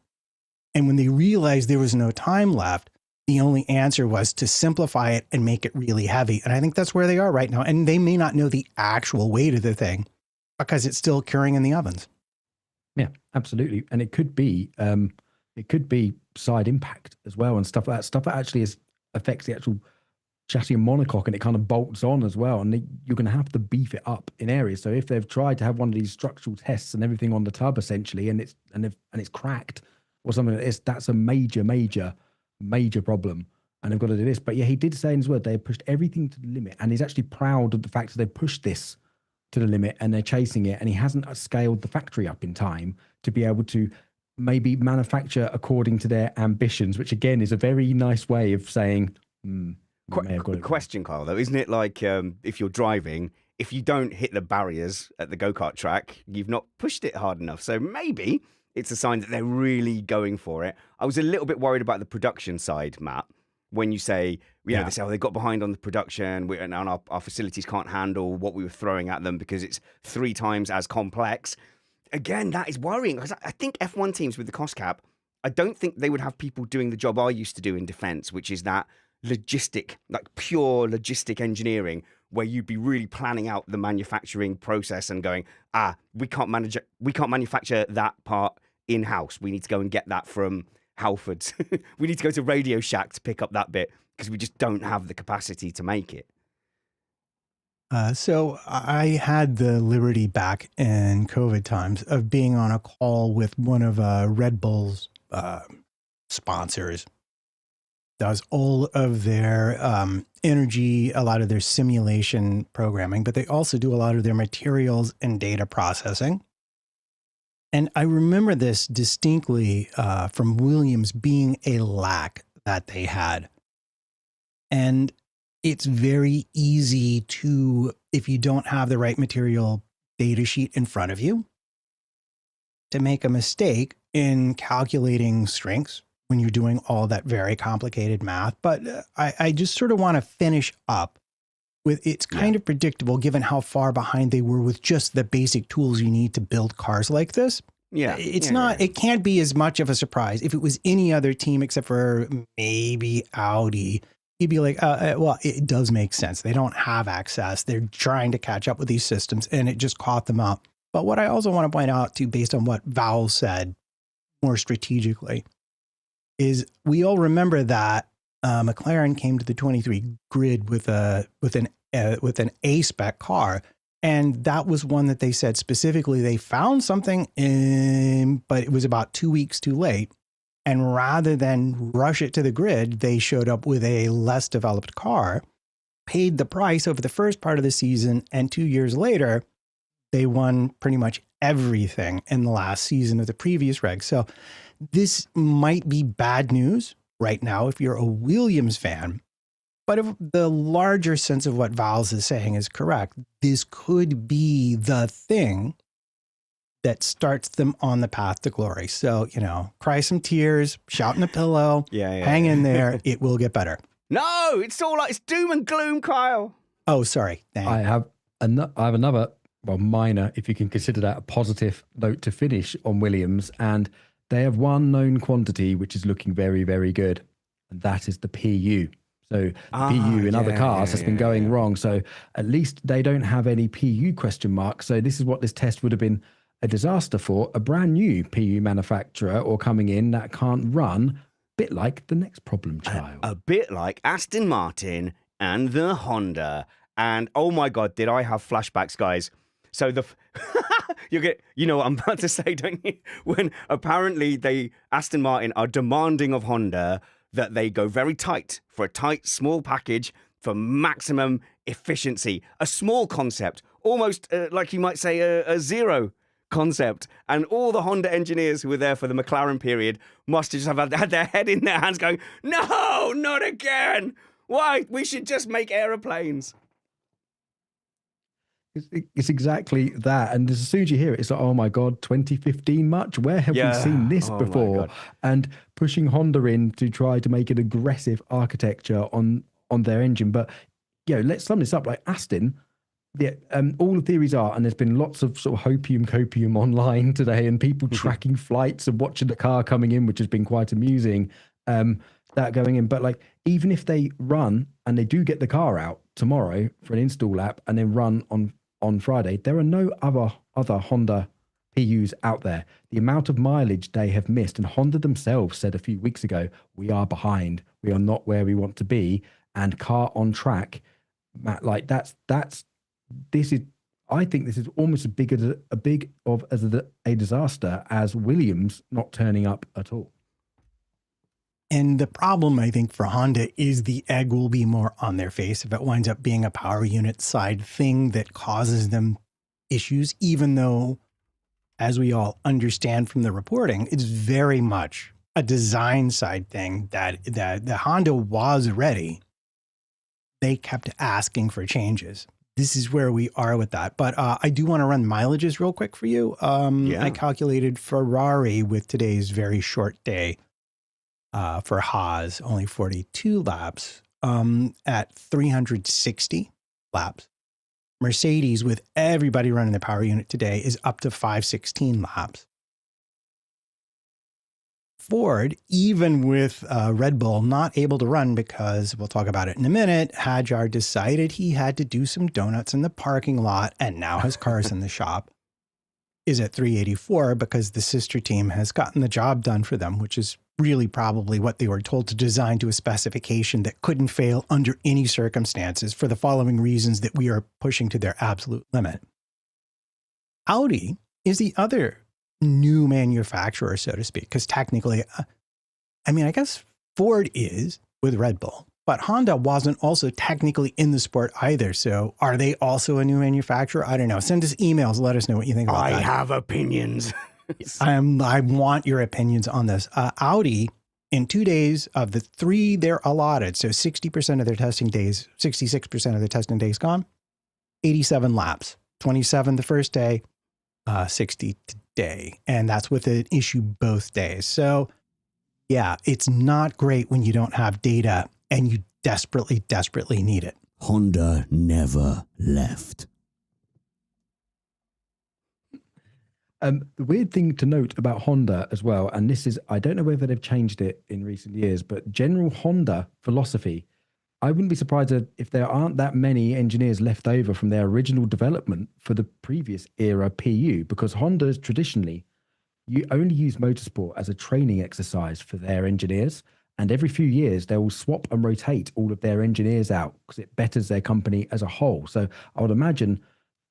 And when they realized there was no time left, the only answer was to simplify it and make it really heavy. And I think that's where they are right now. And they may not know the actual weight of the thing because it's still curing in the ovens. Yeah, absolutely. And it could be side impact as well, and stuff that actually affects the actual chassis and monocoque, and it kind of bolts on as well. And you're going to have to beef it up in areas. So if they've tried to have one of these structural tests and everything on the tub essentially, and it's cracked or something like this, that's a major problem. And they've got to do this. But yeah, he did say in his word, they have pushed everything to the limit, and he's actually proud of the fact that they pushed this to the limit and they're chasing it. And he hasn't scaled the factory up in time to be able to maybe manufacture according to their ambitions, which again is a very nice way of saying, question, Kyle, though, isn't it like if you're driving, if you don't hit the barriers at the go-kart track, you've not pushed it hard enough. So maybe it's a sign that they're really going for it. I was a little bit worried about the production side, Matt, when you say, they say, they got behind on the production and our facilities can't handle what we were throwing at them because it's 3 times as complex. Again, that is worrying, because I think F1 teams with the cost cap, I don't think they would have people doing the job I used to do in defense, which is that pure logistic engineering, where you'd be really planning out the manufacturing process and going, we can't manufacture that part in-house. We need to go and get that from Halfords. We need to go to Radio Shack to pick up that bit because we just don't have the capacity to make it. So I had the liberty back in COVID times of being on a call with one of Red Bull's sponsors. That was all of their energy, a lot of their simulation programming, but they also do a lot of their materials and data processing. And I remember this distinctly from Williams being a lack that they had. And it's very easy to, if you don't have the right material data sheet in front of you, to make a mistake in calculating strengths when you're doing all that very complicated math. But I just sort of want to finish up with, it's kind of predictable given how far behind they were with just the basic tools you need to build cars like this. Yeah. It can't be as much of a surprise. If it was any other team except for maybe Audi, you'd be like, well, it does make sense. They don't have access. They're trying to catch up with these systems, and it just caught them up. But what I also want to point out too, based on what Vowles said more strategically, is we all remember that McLaren came to the 23 grid with an A-spec car. And that was one that they said specifically they found something but it was about 2 weeks too late. And rather than rush it to the grid, they showed up with a less developed car, paid the price over the first part of the season, and 2 years later, they won pretty much everything in the last season of the previous reg. So this might be bad news right now if you're a Williams fan. But if the larger sense of what Vals is saying is correct, this could be the thing that starts them on the path to glory. So, cry some tears, shout in a pillow, hang in there. It will get better. No, it's doom and gloom, Kyle. Oh, sorry. Dang. I have another, well, minor, if you can consider that a positive note to finish on Williams. And they have one known quantity, which is looking very, very good. And that is the PU. So PU in other cars has been going wrong. So at least they don't have any PU question marks. So this is what this test would have been a disaster for, a brand new PU manufacturer or coming in that can't run, bit like the next problem child. A bit like Aston Martin and the Honda. And oh my God, did I have flashbacks, guys? So you know what I'm about to say, don't you? When apparently Aston Martin are demanding of Honda that they go very tight for a tight, small package for maximum efficiency. A small concept, almost like you might say a zero concept. And all the Honda engineers who were there for the McLaren period must just have had their head in their hands going, no, not again. Why? We should just make aeroplanes. It's exactly that. And as soon as you hear it, it's like, oh my God, 2015 much? Where have we seen this before? And pushing Honda in to try to make an aggressive architecture on their engine. But, let's sum this up. Like Aston, all the theories are, and there's been lots of sort of copium online today and people tracking flights and watching the car coming in, which has been quite amusing, that going in. But like, even if they run and they do get the car out tomorrow for an install lap and then run on Friday, there are no other Honda PUs out there. The amount of mileage they have missed, and Honda themselves said a few weeks ago, we are behind. We are not where we want to be. And car on track, Matt, like I think this is almost as a disaster as Williams not turning up at all. And the problem, I think, for Honda is the egg will be more on their face if it winds up being a power unit side thing that causes them issues, even though, as we all understand from the reporting, it's very much a design side thing that the Honda was ready. They kept asking for changes. This is where we are with that. But I do want to run mileages real quick for you. I calculated Ferrari with today's very short day. For Haas, only 42 laps at 360 laps. Mercedes, with everybody running the power unit today, is up to 516 laps. Ford, even with Red Bull not able to run because, we'll talk about it in a minute, Hadjar decided he had to do some donuts in the parking lot and now has cars in the shop, is at 384 because the sister team has gotten the job done for them, which is really probably what they were told to design to a specification that couldn't fail under any circumstances for the following reasons that we are pushing to their absolute limit. Audi is the other new manufacturer, so to speak, because technically, I guess Ford is with Red Bull, but Honda wasn't also technically in the sport either. So are they also a new manufacturer? I don't know. Send us emails. Let us know what you think about that. I have opinions. I want your opinions on this. Audi, in 2 days of the 3 they're allotted, so 60% of their testing days, 66% of their testing days gone, 87 laps, 27 the first day, 60 today. And that's with an issue both days. So yeah, it's not great when you don't have data and you desperately, desperately need it. Honda never left. The weird thing to note about Honda as well, and this is, I don't know whether they've changed it in recent years, but general Honda philosophy, I wouldn't be surprised if there aren't that many engineers left over from their original development for the previous era PU, because Honda's traditionally, you only use motorsport as a training exercise for their engineers. And every few years, they will swap and rotate all of their engineers out because it betters their company as a whole. So I would imagine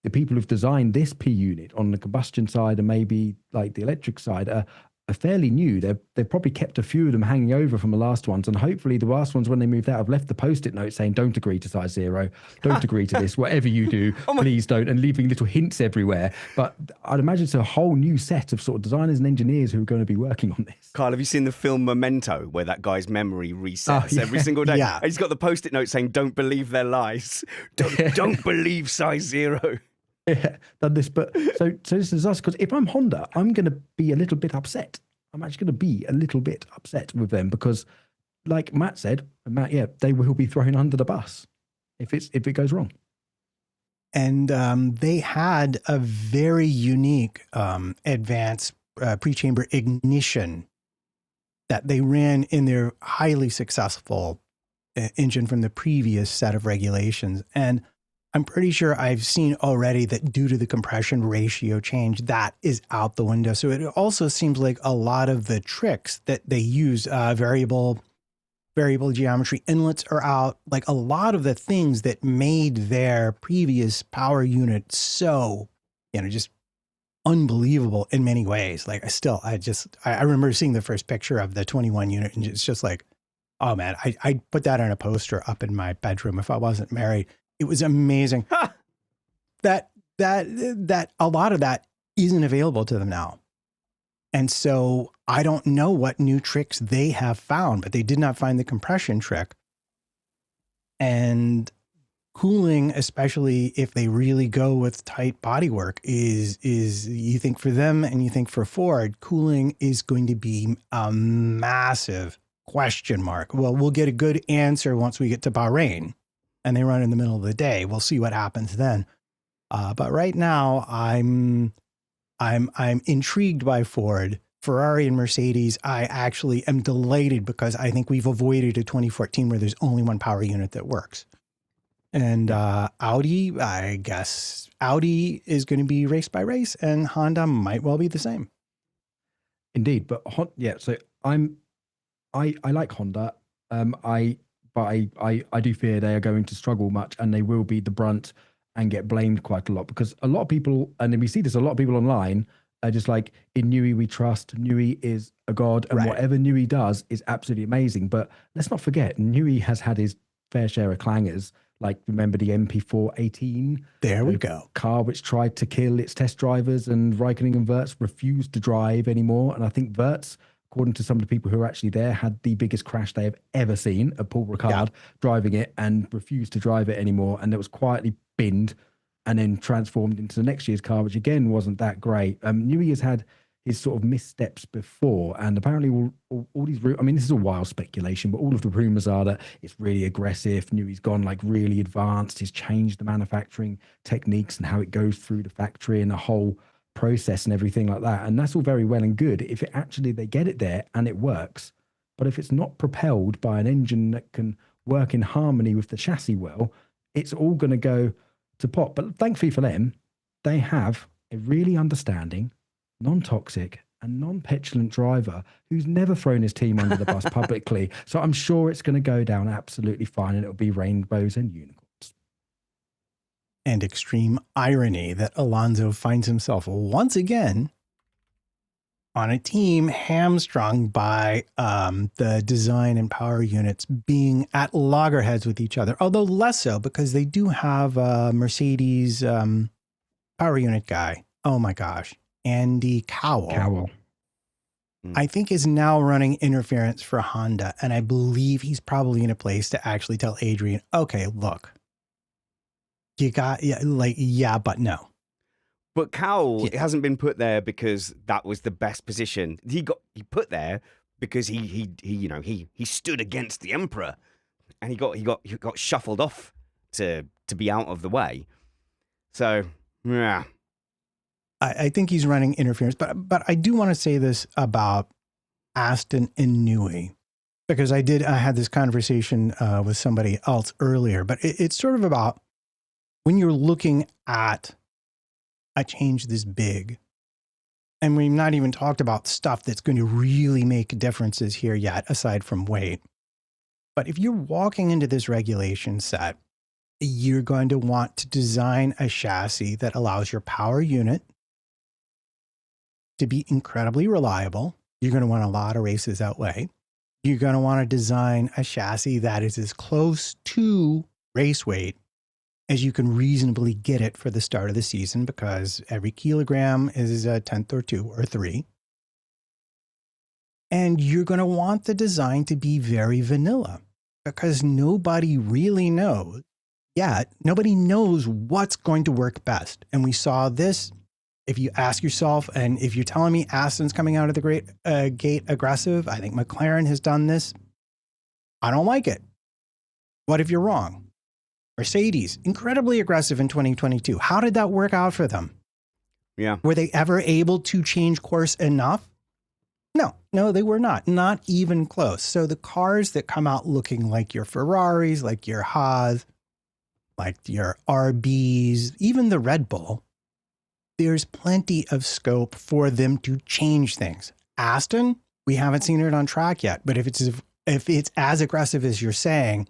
the people who've designed this P unit on the combustion side and maybe like the electric side are are fairly new. They've probably kept a few of them hanging over from the last ones, and hopefully the last ones, when they moved out, have left the post-it note saying, "Don't agree to size 0, don't agree to this, whatever you do, please don't," and leaving little hints everywhere. But I'd imagine it's a whole new set of sort of designers and engineers who are going to be working on this. Kyle, have you seen the film Memento, where that guy's memory resets every single day? Yeah. And he's got the post-it note saying, "Don't believe their lies. Don't believe size 0." Yeah, done this, but so this is us, because if I'm Honda, I'm going to be a little bit upset. I'm actually going to be a little bit upset with them because, like Matt said, they will be thrown under the bus if it goes wrong. And they had a very unique advanced pre-chamber ignition that they ran in their highly successful engine from the previous set of regulations. And I'm pretty sure I've seen already that due to the compression ratio change, that is out the window. So it also seems like a lot of the tricks that they use, variable geometry inlets are out. Like a lot of the things that made their previous power unit so, just unbelievable in many ways. Like I remember seeing the first picture of the 21 unit, and it's just like, oh man, I'd put that on a poster up in my bedroom if I wasn't married. It was amazing. That a lot of that isn't available to them now. And so I don't know what new tricks they have found, but they did not find the compression trick. And cooling, especially if they really go with tight bodywork, is you think for them and you think for Ford, cooling is going to be a massive question mark. Well, we'll get a good answer once we get to Bahrain. And they run in the middle of the day. We'll see what happens then. But right now, I'm intrigued by Ford, Ferrari, and Mercedes. I actually am delighted because I think we've avoided a 2014 where there's only one power unit that works. And Audi, I guess Audi is going to be race by race, and Honda might well be the same. Indeed, but so I like Honda. But I do fear they are going to struggle much, and they will be the brunt and get blamed quite a lot, because a lot of people, and we see this, a lot of people online are just like, in Newey we trust, Newey is a god, and whatever Newey does is absolutely amazing. But let's not forget, Newey has had his fair share of clangers. Like, remember the MP418? There we go. Car which tried to kill its test drivers, and Raikkonen and Wirtz refused to drive anymore. And I think Wirtz, according to some of the people who were actually there, had the biggest crash they have ever seen of Paul Ricard driving it, and refused to drive it anymore. And it was quietly binned and then transformed into the next year's car, which again wasn't that great. Newey has had his sort of missteps before, and apparently all these, I mean, this is all wild speculation, but all of the rumors are that it's really aggressive. Newey's gone like really advanced. He's changed the manufacturing techniques and how it goes through the factory and the whole process and everything like that. And that's all very well and good if they get it there and it works. But if it's not propelled by an engine that can work in harmony with the chassis well, it's all going to go to pot. But thankfully for them, they have a really understanding, non-toxic and non-petulant driver who's never thrown his team under the bus publicly. So I'm sure it's going to go down absolutely fine, and it'll be rainbows and unicorns. And extreme irony that Alonso finds himself once again on a team hamstrung by the design and power units being at loggerheads with each other, although less so because they do have a Mercedes power unit guy. Oh my gosh. Andy Cowell. I think is now running interference for Honda. And I believe he's probably in a place to actually tell Adrian, okay, look, you got, but no. But Cowell hasn't been put there because that was the best position. He put there because he stood against the emperor, and he got shuffled off to be out of the way. So yeah, I think he's running interference. But I do want to say this about Aston and Newey, because I had this conversation with somebody else earlier. But it's sort of about when you're looking at a change this big, and we've not even talked about stuff that's going to really make differences here yet, aside from weight. But if you're walking into this regulation set, you're going to want to design a chassis that allows your power unit to be incredibly reliable. You're going to want a lot of races that way. You're going to want to design a chassis that is as close to race weight as you can reasonably get it for the start of the season, because every kilogram is a tenth or two or three. And you're going to want the design to be very vanilla, because nobody really knows yet. Nobody knows what's going to work best. And we saw this. If you ask yourself, and if you're telling me Aston's coming out of the gate aggressive, I think McLaren has done this. I don't like it. What if you're wrong? Mercedes, incredibly aggressive in 2022. How did that work out for them? Yeah. Were they ever able to change course enough? No, they were not. Not even close. So the cars that come out looking like your Ferraris, like your Haas, like your RBs, even the Red Bull, there's plenty of scope for them to change things. Aston, we haven't seen it on track yet, but if it's as aggressive as you're saying,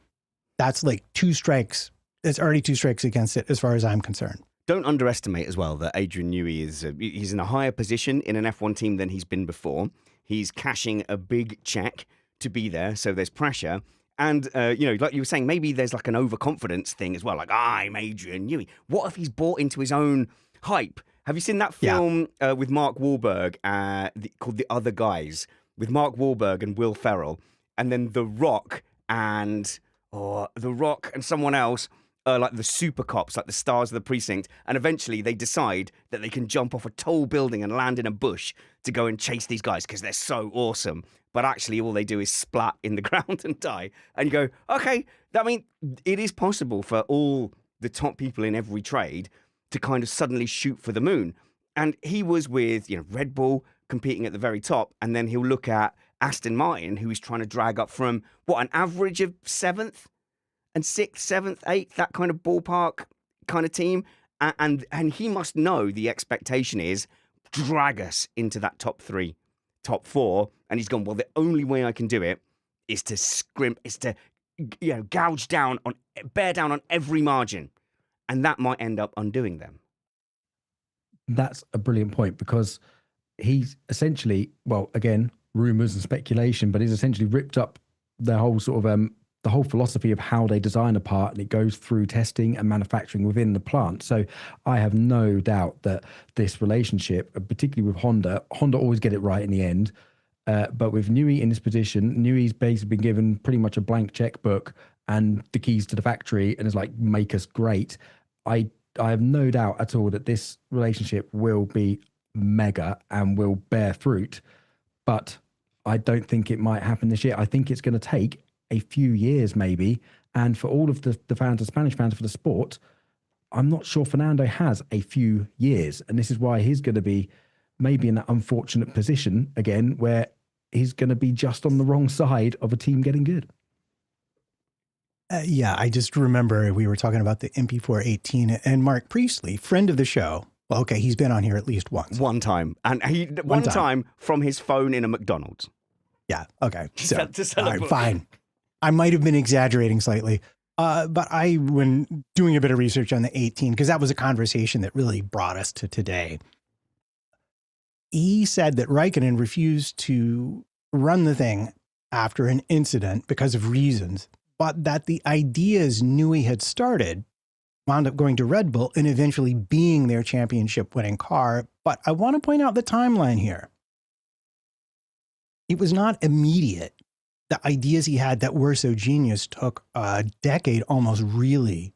that's like 2 strikes. It's already 2 strikes against it as far as I'm concerned. Don't underestimate as well that Adrian Newey he's in a higher position in an F1 team than he's been before. He's cashing a big check to be there, so there's pressure. And, like you were saying, maybe there's like an overconfidence thing as well. Like, I'm Adrian Newey. What if he's bought into his own hype? Have you seen that film with Mark Wahlberg called The Other Guys, with Mark Wahlberg and Will Ferrell, and then The Rock and someone else, like the super cops, like the stars of the precinct, and eventually they decide that they can jump off a tall building and land in a bush to go and chase these guys because they're so awesome. But actually all they do is splat in the ground and die. And you go, okay, it is possible for all the top people in every trade to kind of suddenly shoot for the moon. And he was with, Red Bull competing at the very top, and then he'll look at Aston Martin, who he's trying to drag up from, an average of 7th and 6th, 7th, 8th, that kind of ballpark kind of team. And he must know the expectation is drag us into that top 3, top 4. And he's gone, well, the only way I can do it is to scrimp, is to, bear down on every margin. And that might end up undoing them. That's a brilliant point, because he's essentially, well, again, rumors and speculation, but he's essentially ripped up the whole sort of the whole philosophy of how they design a part, and it goes through testing and manufacturing within the plant. So I have no doubt that this relationship, particularly with Honda always get it right in the end. But with Newey in this position, Newey's basically been given pretty much a blank checkbook and the keys to the factory, and is like, make us great. I have no doubt at all that this relationship will be mega and will bear fruit, but I don't think it might happen this year. I think it's going to take a few years maybe, and for all of the fans, the Spanish fans for the sport, I'm not sure Fernando has a few years, and this is why he's going to be maybe in that unfortunate position again, where he's going to be just on the wrong side of a team getting good. I just remember we were talking about the MP418, and Mark Priestley, friend of the show. Well, okay, he's been on here at least once. One time. And one time from his phone in a McDonald's. Yeah, okay. So, to all right, fine. I might have been exaggerating slightly. But when doing a bit of research on the 18, because that was a conversation that really brought us to today, he said that Raikkonen refused to run the thing after an incident because of reasons, but that the ideas Newey had started wound up going to Red Bull and eventually being their championship winning car. But I want to point out the timeline here. It was not immediate. The ideas he had that were so genius took a decade almost really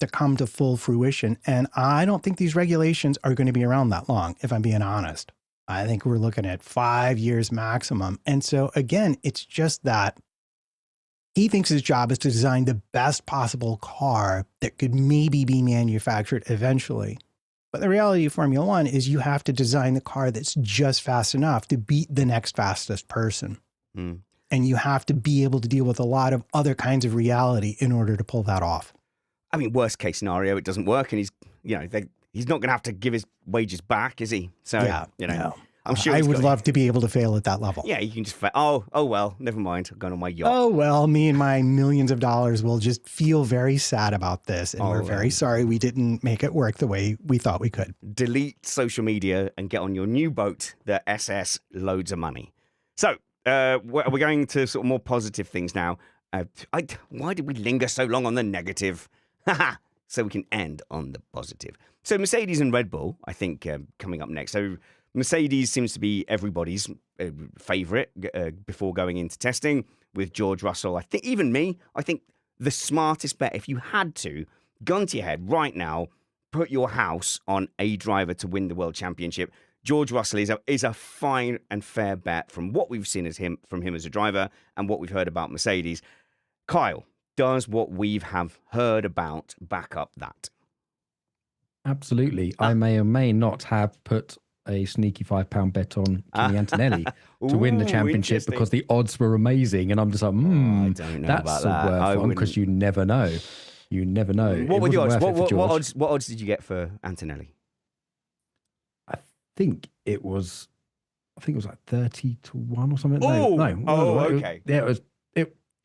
to come to full fruition. And I don't think these regulations are going to be around that long, if I'm being honest. I think we're looking at 5 years maximum. And so again, it's just that he thinks his job is to design the best possible car that could maybe be manufactured eventually. But the reality of Formula One is you have to design the car that's just fast enough to beat the next fastest person. And you have to be able to deal with a lot of other kinds of reality in order to pull that off. I mean, worst case scenario, it doesn't work, and he's not going to have to give his wages back, is he? So, I'm sure I would love to be able to fail at that level. Yeah, you can just oh well, never mind. I'm going on my yacht. Oh, well, me and my millions of dollars will just feel very sad about this. And we're very sorry we didn't make it work the way we thought we could. Delete social media and get on your new boat, the SS Loads of Money. So we're going to sort of more positive things now. Why did we linger so long on the negative? So we can end on the positive. So Mercedes and Red Bull, I think, coming up next. So Mercedes seems to be everybody's favorite before going into testing with George Russell. I think even me, I think the smartest bet, if you had to, gun to your head right now, put your house on a driver to win the World Championship. George Russell is a fine and fair bet from what we've seen from him as a driver and what we've heard about Mercedes. Kyle, does what we've heard about back up that? Absolutely. I may or may not have put a sneaky £5 bet on Kimi Antonelli to win the championship because the odds were amazing. And I'm just like, I don't know that's about a that. worth one because you never know. You never know. What were the odds? What odds did you get for Antonelli? I think it was like 30 to 1 or something. Okay.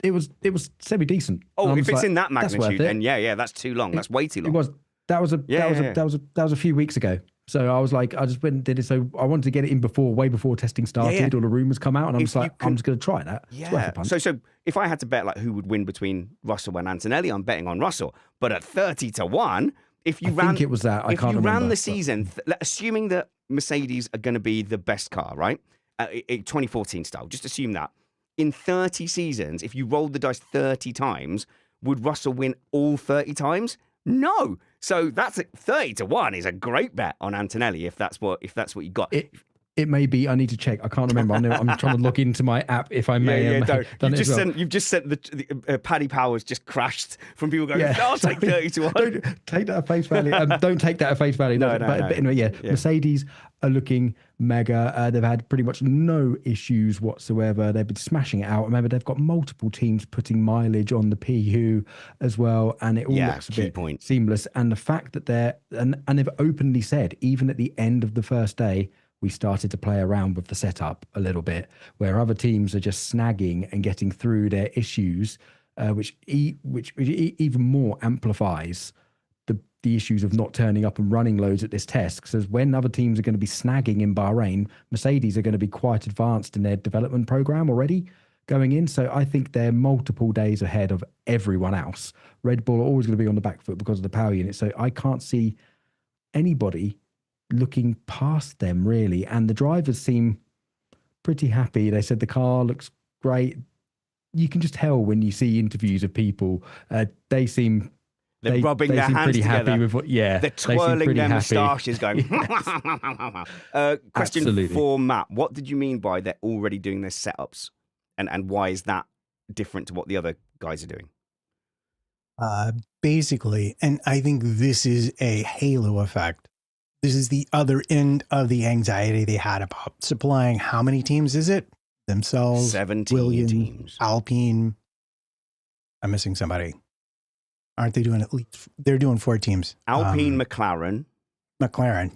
It was semi decent. Oh, if it's in that magnitude, then that's too long. That's way too long. That was a few weeks ago. So I was like, I just went and did it. So I wanted to get it in way before testing started. All the rumors come out, and I'm just like, I'm just going to try that. Yeah. So if I had to bet like who would win between Russell and Antonelli, I'm betting on Russell. But at 30 to 1, if you ran, think it was that. I can't remember. If you ran the season, assuming that Mercedes are going to be the best car, right? 2014 style. Just assume that. In 30 seasons, if you rolled the dice 30 times, would Russell win all 30 times? No. So that's 30 to 1 is a great bet on Antonelli if that's what you got. It may be. I need to check. I can't remember. I'm trying to log into my app if I may. You've just sent the Paddy Power's just crashed from people going, I'll take 30 to 1. Don't take that at face value. Don't take that at face value. No. But anyway, Mercedes are looking mega. They've had pretty much no issues whatsoever. They've been smashing it out. Remember, they've got multiple teams putting mileage on the PU as well, and it all looks a bit seamless. And the fact that and they've openly said, even at the end of the first day, we started to play around with the setup a little bit, where other teams are just snagging and getting through their issues, which even more amplifies the issues of not turning up and running loads at this test. Because when other teams are going to be snagging in Bahrain, Mercedes are going to be quite advanced in their development program already going in. So I think they're multiple days ahead of everyone else. Red Bull are always going to be on the back foot because of the power unit. So I can't see anybody looking past them really, and the drivers seem pretty happy. They said the car looks great. You can just tell when you see interviews of people. They're rubbing their hands pretty together. Happy with they're twirling their moustaches, going. Question Absolutely. For Matt: what did you mean by they're already doing their setups, and why is that different to what the other guys are doing? Basically, and I think this is a halo effect. This is the other end of the anxiety they had about supplying. How many teams is it? Themselves, 17 Williams, teams. Alpine. I'm missing somebody. Aren't they doing at least? They're doing 4 teams. Alpine, McLaren,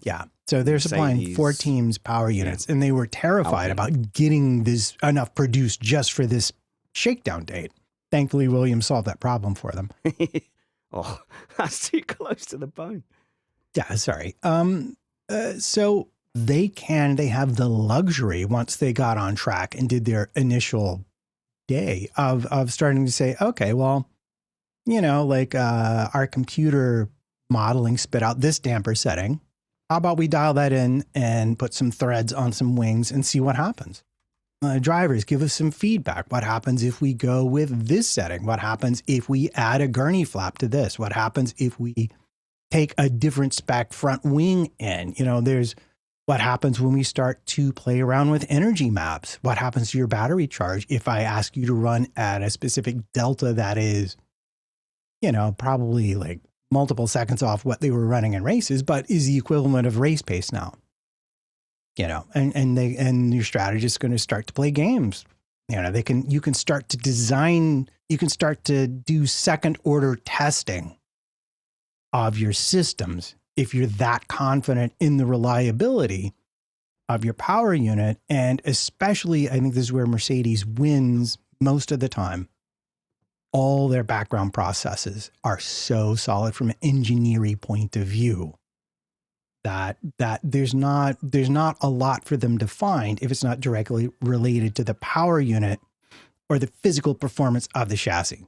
yeah. So they're supplying Mercedes, 4 teams power units, and they were terrified about getting this enough produced just for this shakedown date. Thankfully, Williams solved that problem for them. Oh, that's too close to the bone. Yeah, sorry. So they have the luxury once they got on track and did their initial day of starting to say, okay, well, our computer modeling spit out this damper setting. How about we dial that in and put some threads on some wings and see what happens? Drivers, give us some feedback. What happens if we go with this setting? What happens if we add a gurney flap to this? What happens if we take a different spec front wing in? There's what happens when we start to play around with energy maps. What happens to your battery charge if I ask you to run at a specific delta that is, probably like multiple seconds off what they were running in races, but is the equivalent of race pace now? And your strategist is going to start to play games. You can start to design, you can start to do second order testing of your systems if you're that confident in the reliability of your power unit. And especially, I think this is where Mercedes wins most of the time. All their background processes are so solid from an engineering point of view that there's not a lot for them to find if it's not directly related to the power unit or the physical performance of the chassis.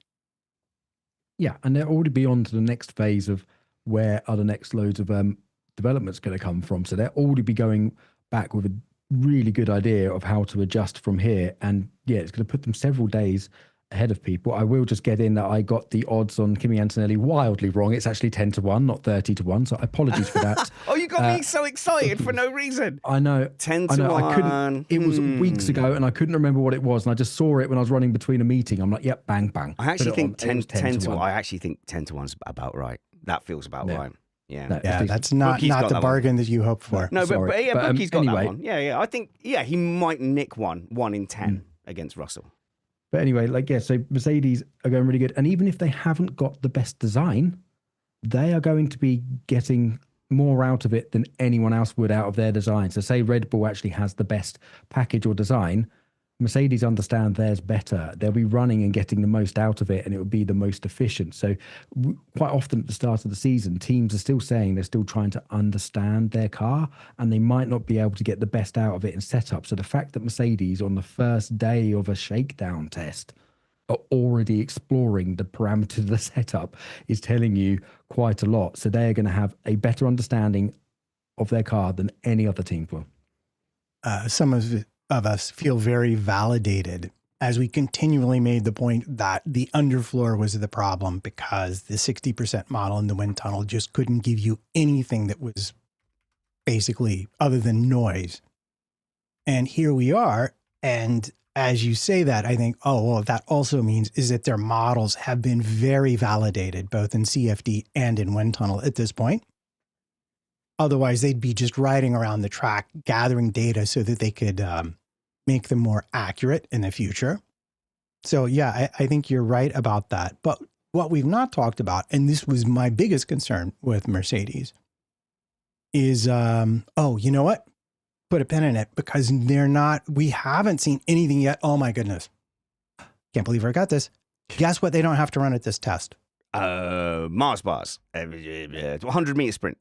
Yeah, and they're already beyond to the next phase of where are the next loads of developments going to come from. So they'll already be going back with a really good idea of how to adjust from here. And yeah, it's going to put them several days ahead of people. I will just get in that I got the odds on Kimi Antonelli wildly wrong. It's actually 10-1, not 30-1. So apologies for that. Oh, you got me so excited for no reason. I know. 10-1. I couldn't. It was weeks ago, and I couldn't remember what it was. And I just saw it when I was running between a meeting. I'm like, yep, bang, bang. I actually think 10 to 1. I I actually think 10-1's about right. That feels about right. Yeah. Yeah, that's not the bargain that you hoped for. No, but Bookie's got anyway, that one. Yeah. I think, he might nick one in 10 against Russell. But anyway, so Mercedes are going really good. And even if they haven't got the best design, they are going to be getting more out of it than anyone else would out of their design. So say Red Bull actually has the best package or design, Mercedes understand theirs better. They'll be running and getting the most out of it, and it will be the most efficient. So quite often at the start of the season, teams are still saying they're still trying to understand their car, and they might not be able to get the best out of it in setup. So the fact that Mercedes on the first day of a shakedown test are already exploring the parameters of the setup is telling you quite a lot. So they're going to have a better understanding of their car than any other team will. Some of us feel very validated as we continually made the point that the underfloor was the problem because the 60% model in the wind tunnel just couldn't give you anything that was basically other than noise. And here we are. And as you say that, I think, that also means is that their models have been very validated, both in CFD and in wind tunnel at this point. Otherwise, they'd be just riding around the track, gathering data so that they could make them more accurate in the future. So yeah, I think you're right about that. But what we've not talked about, and this was my biggest concern with Mercedes, is, you know what? Put a pin in it because we haven't seen anything yet. Oh my goodness. Can't believe I got this. Guess what they don't have to run at this test? Mars bars. 100 meter sprint.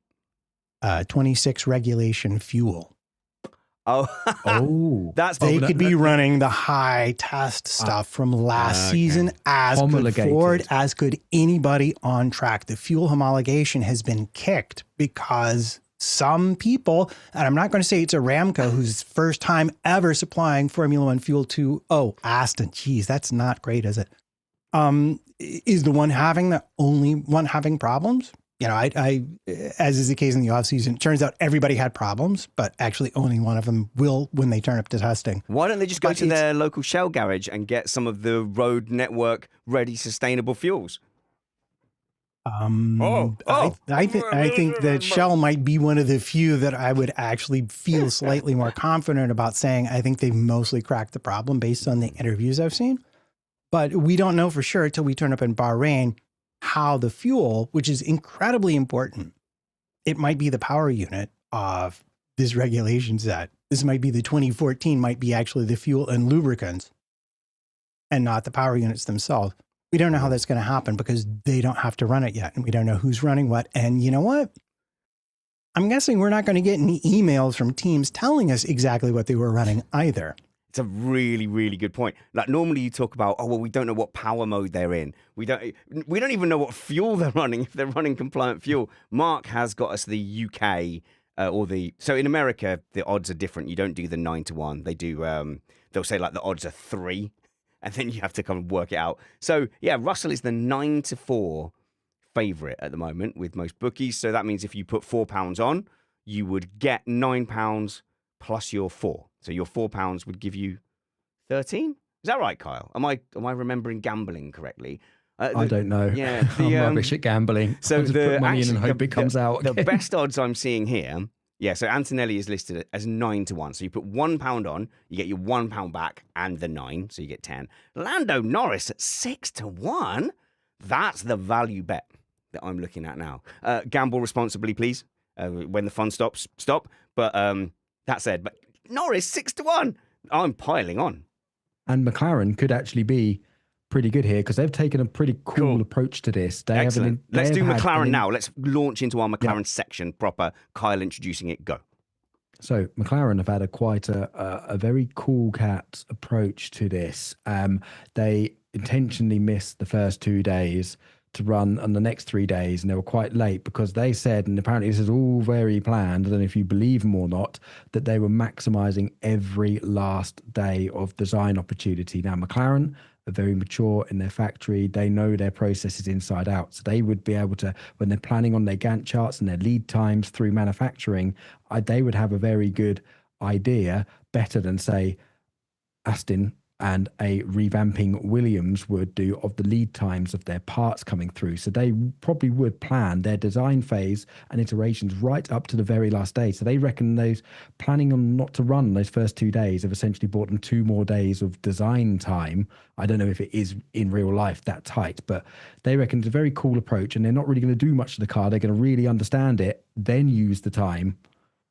26 regulation fuel. They could be running the high test stuff from last season as could Ford, as could anybody on track. The fuel homologation has been kicked because some people, and I'm not going to say it's Aramco, whose first time ever supplying Formula One fuel to, Aston. Geez, that's not great, is it? Is the only one having problems? You know, I as is the case in the offseason, it turns out everybody had problems, but actually only one of them will when they turn up to testing. Why don't they just go to their local Shell garage and get some of the road network ready sustainable fuels? I think that Shell might be one of the few that I would actually feel slightly more confident about saying I think they've mostly cracked the problem based on the interviews I've seen. But we don't know for sure until we turn up in Bahrain how the fuel, which is incredibly important, it might be the power unit of this regulation set. This might be the 2014, might be actually the fuel and lubricants and not the power units themselves. We don't know how that's going to happen because they don't have to run it yet. And we don't know who's running what. And you know what? I'm guessing we're not going to get any emails from teams telling us exactly what they were running either. It's a really, really good point. Like normally you talk about, we don't know what power mode they're in. We don't even know what fuel they're running if they're running compliant fuel. Mark has got us the UK so in America the odds are different. You don't do the 9-1. They do. They'll say like the odds are 3, and then you have to come and work it out. So yeah, Russell is the 9-4 favorite at the moment with most bookies. So that means if you put £4 on, you would get £9 plus your 4. So your £4 would give you 13. Is that right, Kyle? Am I remembering gambling correctly? I don't know. Yeah, I'm rubbish at gambling. So I just put money in and hope it comes out. The best odds I'm seeing here. Yeah, so Antonelli is listed as 9-1. So you put £1 on, you get your £1 back and the 9, so you get 10. Lando Norris at 6-1. That's the value bet that I'm looking at now. Gamble responsibly, please. When the fun stops, stop. But that said, but Norris 6-1. I'm piling on. And McLaren could actually be pretty good here because they've taken a pretty cool approach to this. They Excellent. Let's do McLaren now. now. Let's launch into our McLaren section proper. Kyle introducing it. Go. So McLaren have had quite a very cool cat approach to this. They intentionally missed the first 2 days to run on the next 3 days, and they were quite late because they said, and apparently this is all very planned, I don't know if you believe them or not, that they were maximizing every last day of design opportunity. Now McLaren are very mature in their factory. They know their processes inside out. So they would be able to, when they're planning on their Gantt charts and their lead times through manufacturing, they would have a very good idea, better than say Aston and a revamping Williams would do, of the lead times of their parts coming through. So they probably would plan their design phase and iterations right up to the very last day. So they reckon those planning on not to run those first 2 days have essentially bought them 2 more days of design time. I don't know if it is in real life that tight, but they reckon it's a very cool approach, and they're not really going to do much to the car. They're going to really understand it, then use the time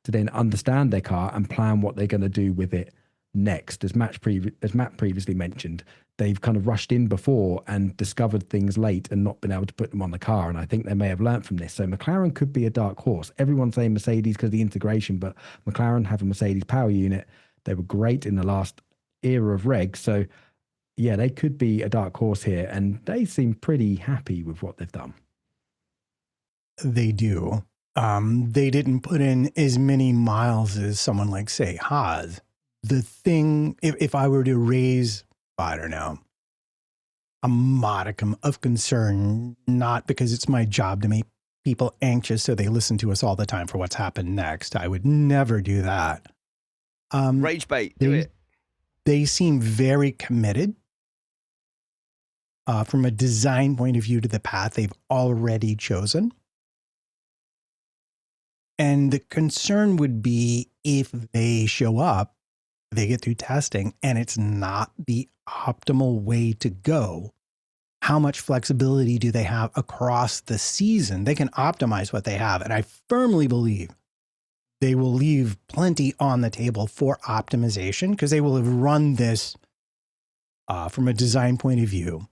to then understand their car and plan what they're going to do with it next. As Matt previously mentioned, they've kind of rushed in before and discovered things late and not been able to put them on the car, and I think they may have learnt from this. So McLaren could be a dark horse. Everyone's saying Mercedes because of the integration, but McLaren have a Mercedes power unit. They were great in the last era of reg, so yeah, they could be a dark horse here, and they seem pretty happy with what they've done. They do. They didn't put in as many miles as someone like, say, Haas. The thing, if I were to raise, I don't know, a modicum of concern, not because it's my job to make people anxious so they listen to us all the time for what's happened next. I would never do that. Rage bait, do it. They seem very committed from a design point of view to the path they've already chosen. And the concern would be if they show up, they get through testing, and it's not the optimal way to go. How much flexibility do they have across the season? They can optimize what they have, and I firmly believe they will leave plenty on the table for optimization because they will have run this from a design point of view.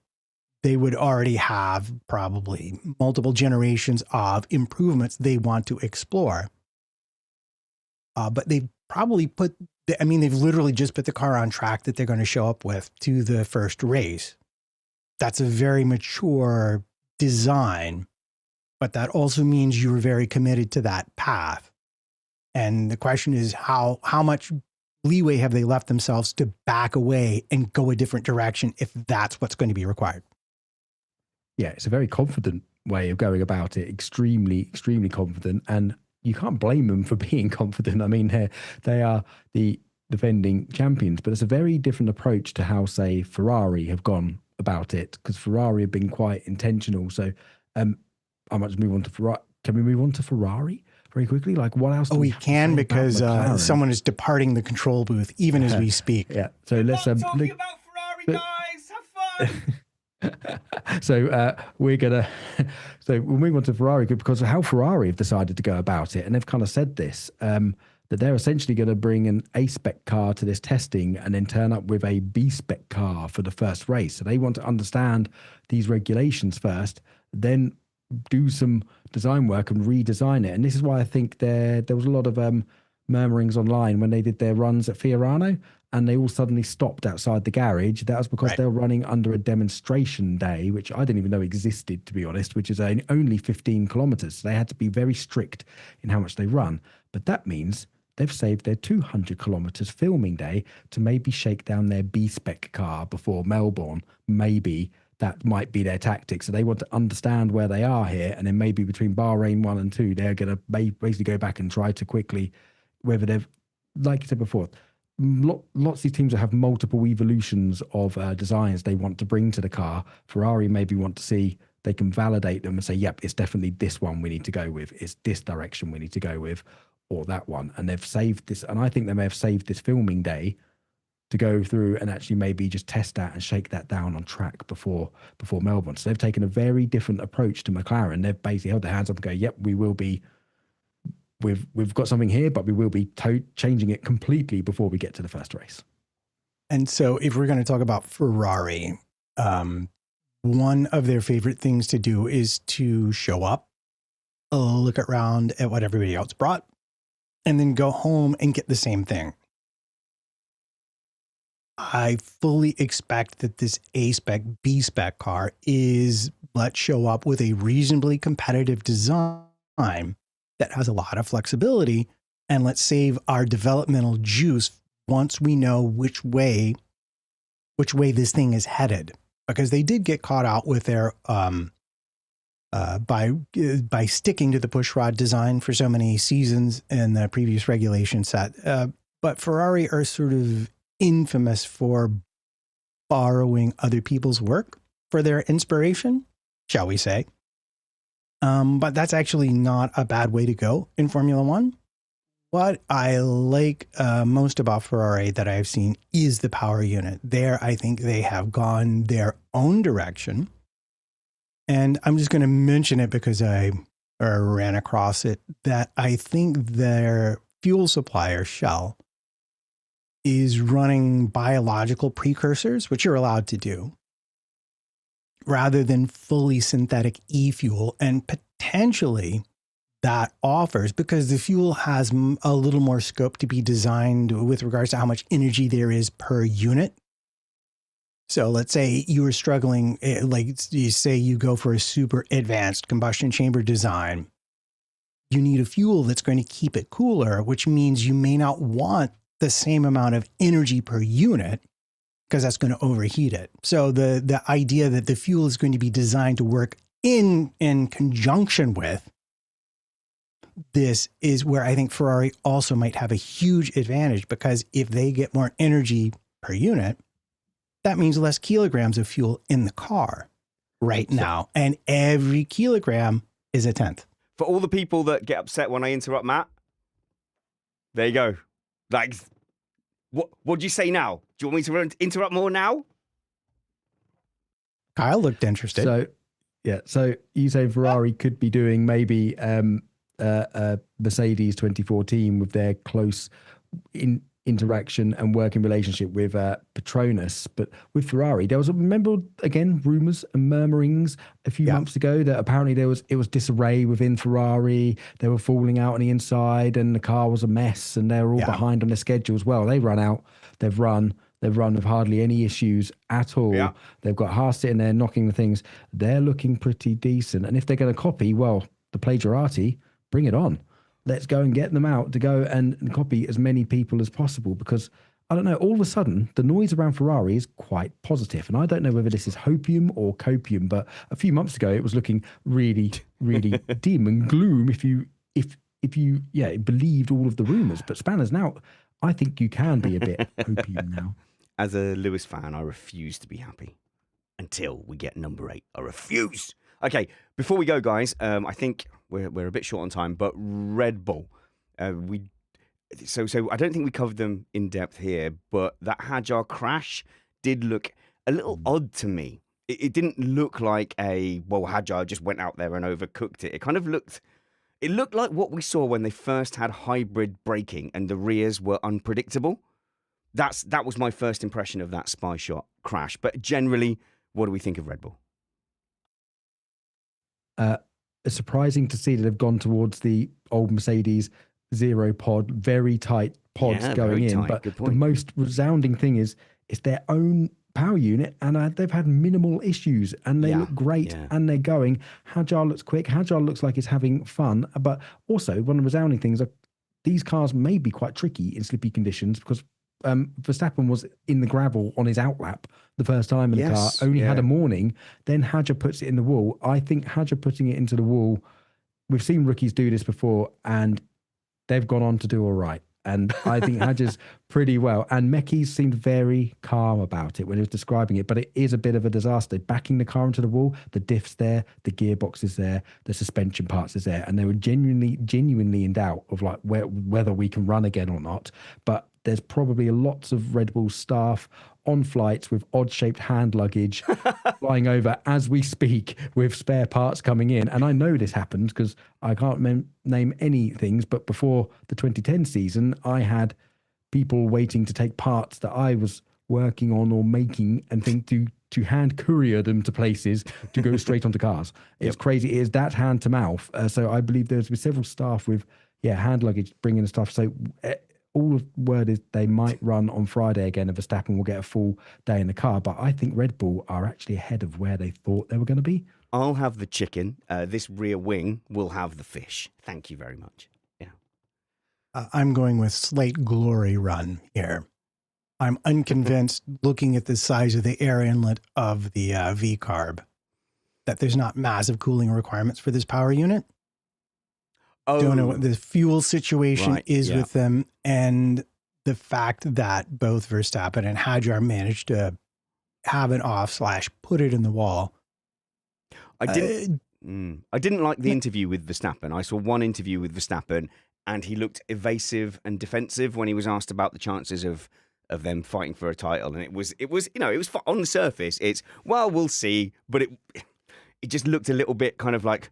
They would already have probably multiple generations of improvements they want to explore. But they've probably they've literally just put the car on track that they're going to show up with to the first race. That's a very mature design, but that also means you're very committed to that path. And the question is how much leeway have they left themselves to back away and go a different direction if that's what's going to be required? Yeah, it's a very confident way of going about it. Extremely, extremely confident. And you can't blame them for being confident. I mean, they are the defending champions, but it's a very different approach to how, say, Ferrari have gone about it, because Ferrari have been quite intentional. So I might just move on to Ferrari. Can we move on to Ferrari very quickly? Like, what else? We can, because someone is departing the control booth even as we speak. Yeah. So let's talking about Ferrari, guys. Have fun. So we'll move on to Ferrari because of how Ferrari have decided to go about it, and they've kind of said this that they're essentially going to bring an A spec car to this testing and then turn up with a B spec car for the first race. So they want to understand these regulations first, then do some design work and redesign it. And this is why I think there was a lot of murmurings online when they did their runs at Fiorano, and they all suddenly stopped outside the garage. That was because they were running under a demonstration day, which I didn't even know existed, to be honest, which is only 15 kilometers. So they had to be very strict in how much they run. But that means they've saved their 200 kilometers filming day to maybe shake down their B-spec car before Melbourne. Maybe that might be their tactic. So they want to understand where they are here, and then maybe between Bahrain 1 and 2, they're going to basically go back and try to quickly, whether they've, like you said before, lots of these teams have multiple evolutions of designs they want to bring to the car. Ferrari maybe want to see they can validate them and say, yep, it's definitely this one we need to go with. It's this direction we need to go with, or that one. And they've saved this, and I think they may have saved this filming day to go through and actually maybe just test that and shake that down on track before Melbourne. So they've taken a very different approach to McLaren. They've basically held their hands up and go, yep, we will be we've got something here, but we will be changing it completely before we get to the first race. And so if we're going to talk about Ferrari, one of their favorite things to do is to show up, look around at what everybody else brought, and then go home and get the same thing. I fully expect that this A-spec, B-spec car is, let's show up with a reasonably competitive design that has a lot of flexibility, and let's save our developmental juice once we know which way this thing is headed. Because they did get caught out with their by sticking to the pushrod design for so many seasons in the previous regulation set. But Ferrari are sort of infamous for borrowing other people's work for their inspiration, shall we say. But that's actually not a bad way to go in Formula One. What I like most about Ferrari that I've seen is the power unit. There, I think they have gone their own direction. And I'm just going to mention it because I ran across it, that I think their fuel supplier, Shell, is running biological precursors, which you're allowed to do, rather than fully synthetic e-fuel. And potentially that offers, because the fuel has a little more scope to be designed with regards to how much energy there is per unit. So let's say you were struggling, like you say you go for a super advanced combustion chamber design. You need a fuel that's going to keep it cooler, which means you may not want the same amount of energy per unit because that's going to overheat it. So the idea that the fuel is going to be designed to work in conjunction with this is where I think Ferrari also might have a huge advantage, because if they get more energy per unit, that means less kilograms of fuel in the car right now. And every kilogram is a tenth. For all the people that get upset when I interrupt Matt, there you go. Like, what do you say now? Do you want me to interrupt more now? Kyle looked interested. So you say Ferrari could be doing maybe Mercedes 2014 with their close interaction and working relationship with Petronas, but with Ferrari there was, remember again, rumors and murmurings a few months ago that apparently it was disarray within Ferrari. They were falling out on the inside and the car was a mess and they were all behind on their schedule as well. They've run with hardly any issues at all. They've got Haas sitting there knocking the things. They're looking pretty decent, and if they're going to copy, well, the plagiarati, bring it on. Let's go and get them out to go and copy as many people as possible, because I don't know, all of a sudden the noise around Ferrari is quite positive. And I don't know whether this is hopium or copium, but a few months ago it was looking really, really dim and gloom if you believed all of the rumors. But Spanners, now I think you can be a bit hopium now. As a Lewis fan, I refuse to be happy until we get number 8. I refuse. Okay, before we go, guys, I think we're a bit short on time, but Red Bull, so I don't think we covered them in depth here, but that Hadjar crash did look a little odd to me. It didn't look like Hadjar just went out there and overcooked it. It kind of looked like what we saw when they first had hybrid braking and the rears were unpredictable. That was my first impression of that spy shot crash. But generally, what do we think of Red Bull? It's surprising to see that they've gone towards the old Mercedes zero pod, very tight pods going in. But the most resounding thing is it's their own power unit, and they've had minimal issues, and they look great, and they're going. Hadjar looks quick. Hadjar looks like it's having fun. But also, one of the resounding things are these cars may be quite tricky in slippy conditions, because Verstappen was in the gravel on his outlap the first time in the car, only had a morning, then Hadjar puts it in the wall. I think Hadjar putting it into the wall, we've seen rookies do this before and they've gone on to do all right. And I think Hadjar's pretty well. And Mekis seemed very calm about it when he was describing it, but it is a bit of a disaster. Backing the car into the wall, the diff's there, the gearbox is there, the suspension parts is there, and they were genuinely in doubt of like whether we can run again or not. But there's probably lots of Red Bull staff on flights with odd-shaped hand luggage flying over as we speak with spare parts coming in. And I know this happens because I can't name any things, but before the 2010 season, I had people waiting to take parts that I was working on or making and think to hand courier them to places to go straight onto cars. It's crazy. It is that hand to mouth. So I believe there's been several staff with hand luggage bringing the stuff. So all of word is they might run on Friday again, and Verstappen will get a full day in the car. But I think Red Bull are actually ahead of where they thought they were going to be. I'll have the chicken. This rear wing will have the fish. Thank you very much. Yeah. I'm going with Slate Glory Run here. I'm unconvinced, looking at the size of the air inlet of the V-carb, that there's not massive cooling requirements for this power unit. Oh, Don't know what the fuel situation is yeah. with them, and the fact that both Verstappen and Hadjar managed to have it off / put it in the wall. I didn't like the interview with Verstappen. I saw one interview with Verstappen, and he looked evasive and defensive when he was asked about the chances of them fighting for a title. And it was on the surface, it's, well, we'll see, but it just looked a little bit kind of like,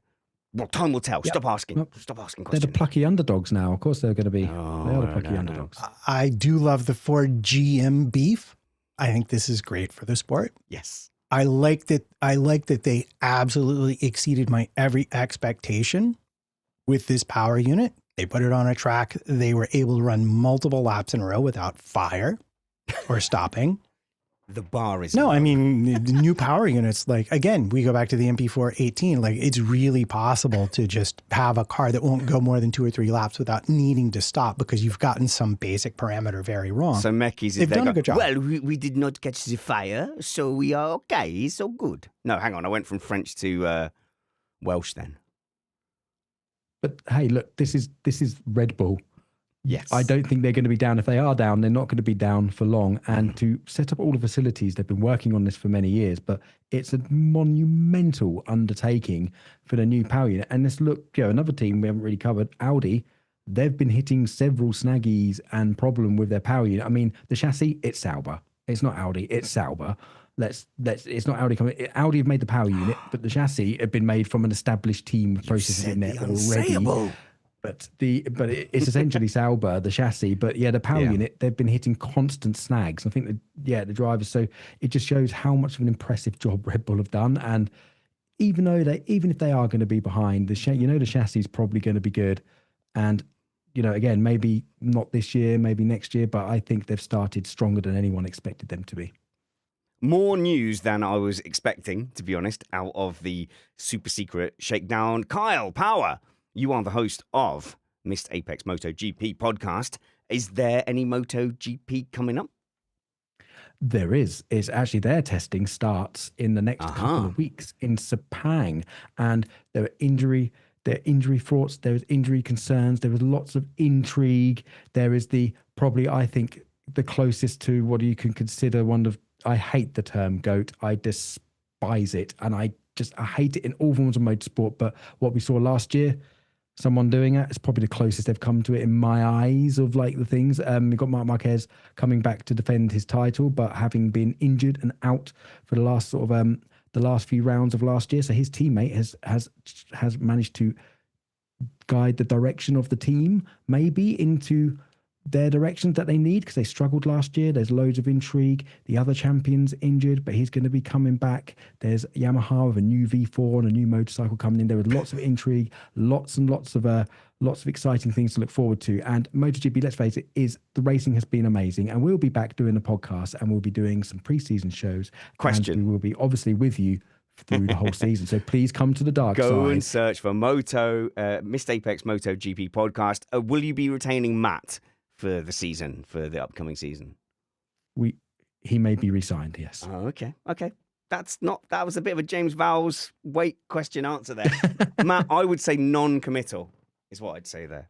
well, time will tell. Stop asking questions. They're the plucky underdogs now. Of course they're going to be. They are the plucky underdogs. I do love the Ford GM beef. I think this is great for the sport. Yes. I like that they absolutely exceeded my every expectation with this power unit. They put it on a track. They were able to run multiple laps in a row without fire or stopping. The bar is No, low. I mean, the new power units, like, again, we go back to the MP4 18, like, it's really possible to just have a car that won't go more than 2 or 3 laps without needing to stop because you've gotten some basic parameter very wrong. So Mekis They've done a good job. Well, we did not catch the fire, so we are okay, so good. No, hang on, I went from French to Welsh then. But hey, look, this is Red Bull. Yes. I don't think they're going to be down. If they are down, they're not going to be down for long. And to set up all the facilities, they've been working on this for many years, but it's a monumental undertaking for the new power unit. And let's look, another team we haven't really covered, Audi. They've been hitting several snaggies and problem with their power unit. I mean, the chassis, it's Sauber. It's not Audi, it's Sauber. It's not Audi coming. Audi have made the power unit, but the chassis had been made from an established team with processes in there already. But it's essentially Sauber, the chassis. But the power unit, they've been hitting constant snags. I think the drivers. So it just shows how much of an impressive job Red Bull have done. And even if they are going to be behind, the chassis is probably going to be good. And again, maybe not this year, maybe next year, but I think they've started stronger than anyone expected them to be. More news than I was expecting, to be honest, out of the super secret shakedown. Kyle Power, you are the host of Missed Apex MotoGP podcast. Is there any MotoGP coming up? There is. It's actually their testing starts in the next couple of weeks in Sepang, and there are injury thoughts, there is injury concerns, there is lots of intrigue. There is I think the closest to what you can consider one of, I hate the term GOAT. I despise it. And I hate it in all forms of motorsport. But what we saw last year, someone doing it, is probably the closest they've come to it in my eyes of like the things. We've got Marc Marquez coming back to defend his title, but having been injured and out for the last the last few rounds of last year. So his teammate has managed to guide the direction of the team maybe into their directions that they need, because they struggled last year. There's loads of intrigue. The other champion's injured, but he's going to be coming back. There's Yamaha with a new V4 and a new motorcycle coming in. There was lots of intrigue, lots and lots of exciting things to look forward to. And MotoGP, let's face it, the racing has been amazing. And we'll be back doing a podcast, and we'll be doing some preseason shows. Question. And we will be obviously with you through the whole season. So please come to the dark side. Go and search for Missed Apex MotoGP podcast. Will you be retaining Matt for the season, for the upcoming season? He may be re-signed, yes. Oh, okay. That was a bit of a James Vowles question answer there. Matt, I would say non-committal is what I'd say there.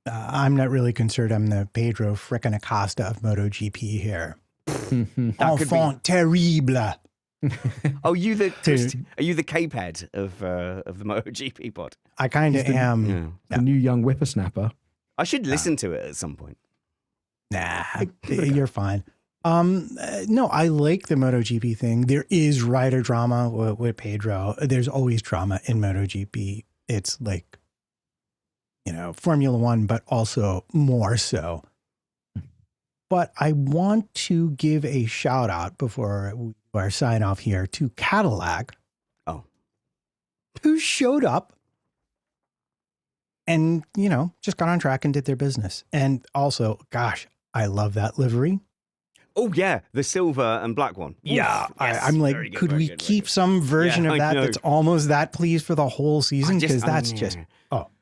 I'm not really concerned. I'm the Pedro frickin' Acosta of MotoGP here. Enfant terrible. Are you the Cape head of the MotoGP pod? I kind of am. The new young whippersnapper. I should listen to it at some point. Nah, you're fine. No, I like the MotoGP thing. There is rider drama with Pedro. There's always drama in MotoGP. It's like, Formula One, but also more so. But I want to give a shout out before we do our sign off here to Cadillac. Oh. Who showed up and, just got on track and did their business. And also, gosh, I love that livery. Oh, yeah, the silver and black one. Yeah, Oof, yes, I'm like, very good, could very we good, very keep good. some version Yeah, of I that know. that's almost that pleased for the whole season? Because that's yeah. just,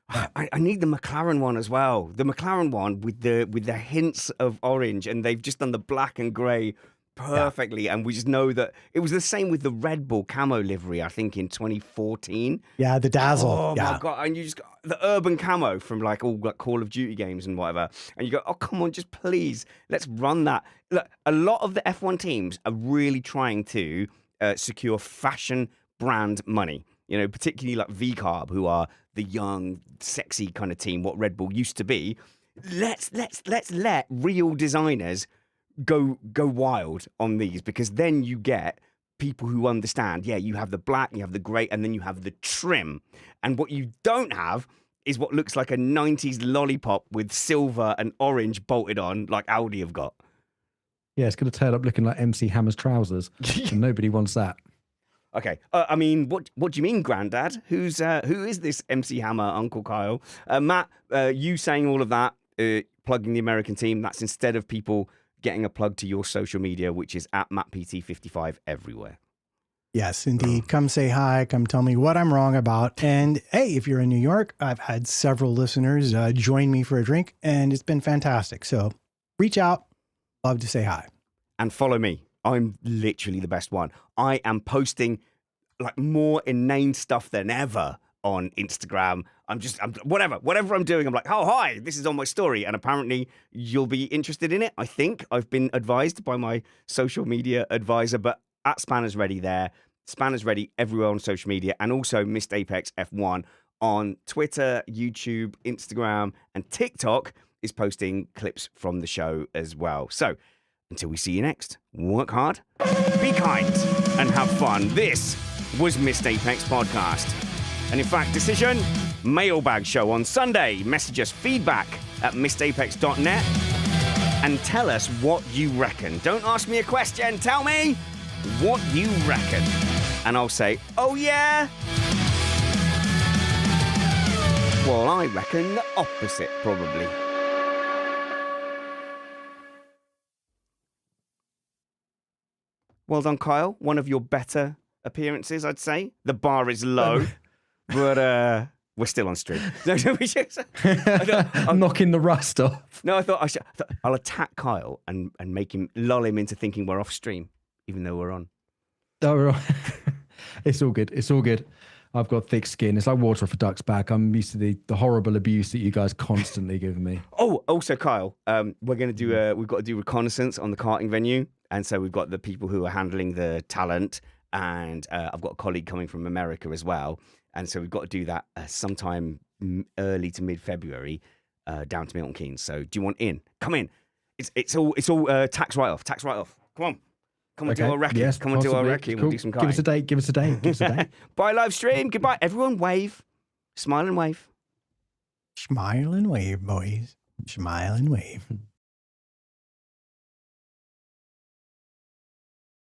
I need the McLaren one as well. The McLaren one with the hints of orange, and they've just done the black and grey perfectly. And we just know that it was the same with the Red Bull camo livery, I think, in 2014. Yeah, the dazzle. Oh yeah. my god! And you just got the urban camo from like all like Call of Duty games and whatever. And you go, oh come on, just please, let's run that. Look, a lot of the F1 teams are really trying to secure fashion brand money. Particularly like V-Carb, who are the young, sexy kind of team, what Red Bull used to be. Let's let real designers go wild on these, because then you get people who understand. Yeah, you have the black, you have the grey, and then you have the trim. And what you don't have is what looks like a 90s lollipop with silver and orange bolted on, like Audi have got. Yeah, it's going to turn up looking like MC Hammer's trousers, and nobody wants that. Okay, I mean, what do you mean, Grandad? Who is this MC Hammer, Uncle Kyle? Matt, you saying all of that, plugging the American team, that's instead of people getting a plug to your social media, which is at MattPT55 everywhere. Yes, indeed. Come say hi. Come tell me what I'm wrong about. And hey, if you're in New York, I've had several listeners join me for a drink, and it's been fantastic. So reach out. Love to say hi. And follow me. I'm literally the best one. I am posting like more inane stuff than ever on Instagram. I'm whatever I'm doing, I'm like, oh, hi, this is on my story. And apparently you'll be interested in it. I think I've been advised by my social media advisor, but at Spanners Ready there, Spanners Ready everywhere on social media, and also Missed Apex F1 on Twitter, YouTube, Instagram, and TikTok is posting clips from the show as well. So until we see you next, work hard, be kind, and have fun. This was Missed Apex Podcast. And in fact, decision, mailbag show on Sunday. Message us feedback at missedapex.net and tell us what you reckon. Don't ask me a question. Tell me what you reckon. And I'll say, oh yeah? Well, I reckon the opposite, probably. Well done, Kyle. One of your better appearances, I'd say. The bar is low, but we're still on stream. I'm knocking the rust off. No, I thought I'll attack Kyle and lull him into thinking we're off stream, even though we're on. Oh, right. It's all good. It's all good. I've got thick skin. It's like water off a duck's back. I'm used to the horrible abuse that you guys constantly give me. Oh, also, Kyle, we're going to do we've got to do reconnaissance on the karting venue. And so we've got the people who are handling the talent. And I've got a colleague coming from America as well. And so we've got to do that sometime early to mid-February down to Milton Keynes. So do you want in? Come in. It's all tax write-off. Tax write-off. Come on. Come and do our recce. Yes, Come and do our recce. Cool. We'll do some karting. Give us a date. Give us a date. Give us a date. Bye, live stream. Goodbye. Everyone wave. Smile and wave. Smile and wave, boys. Smile and wave.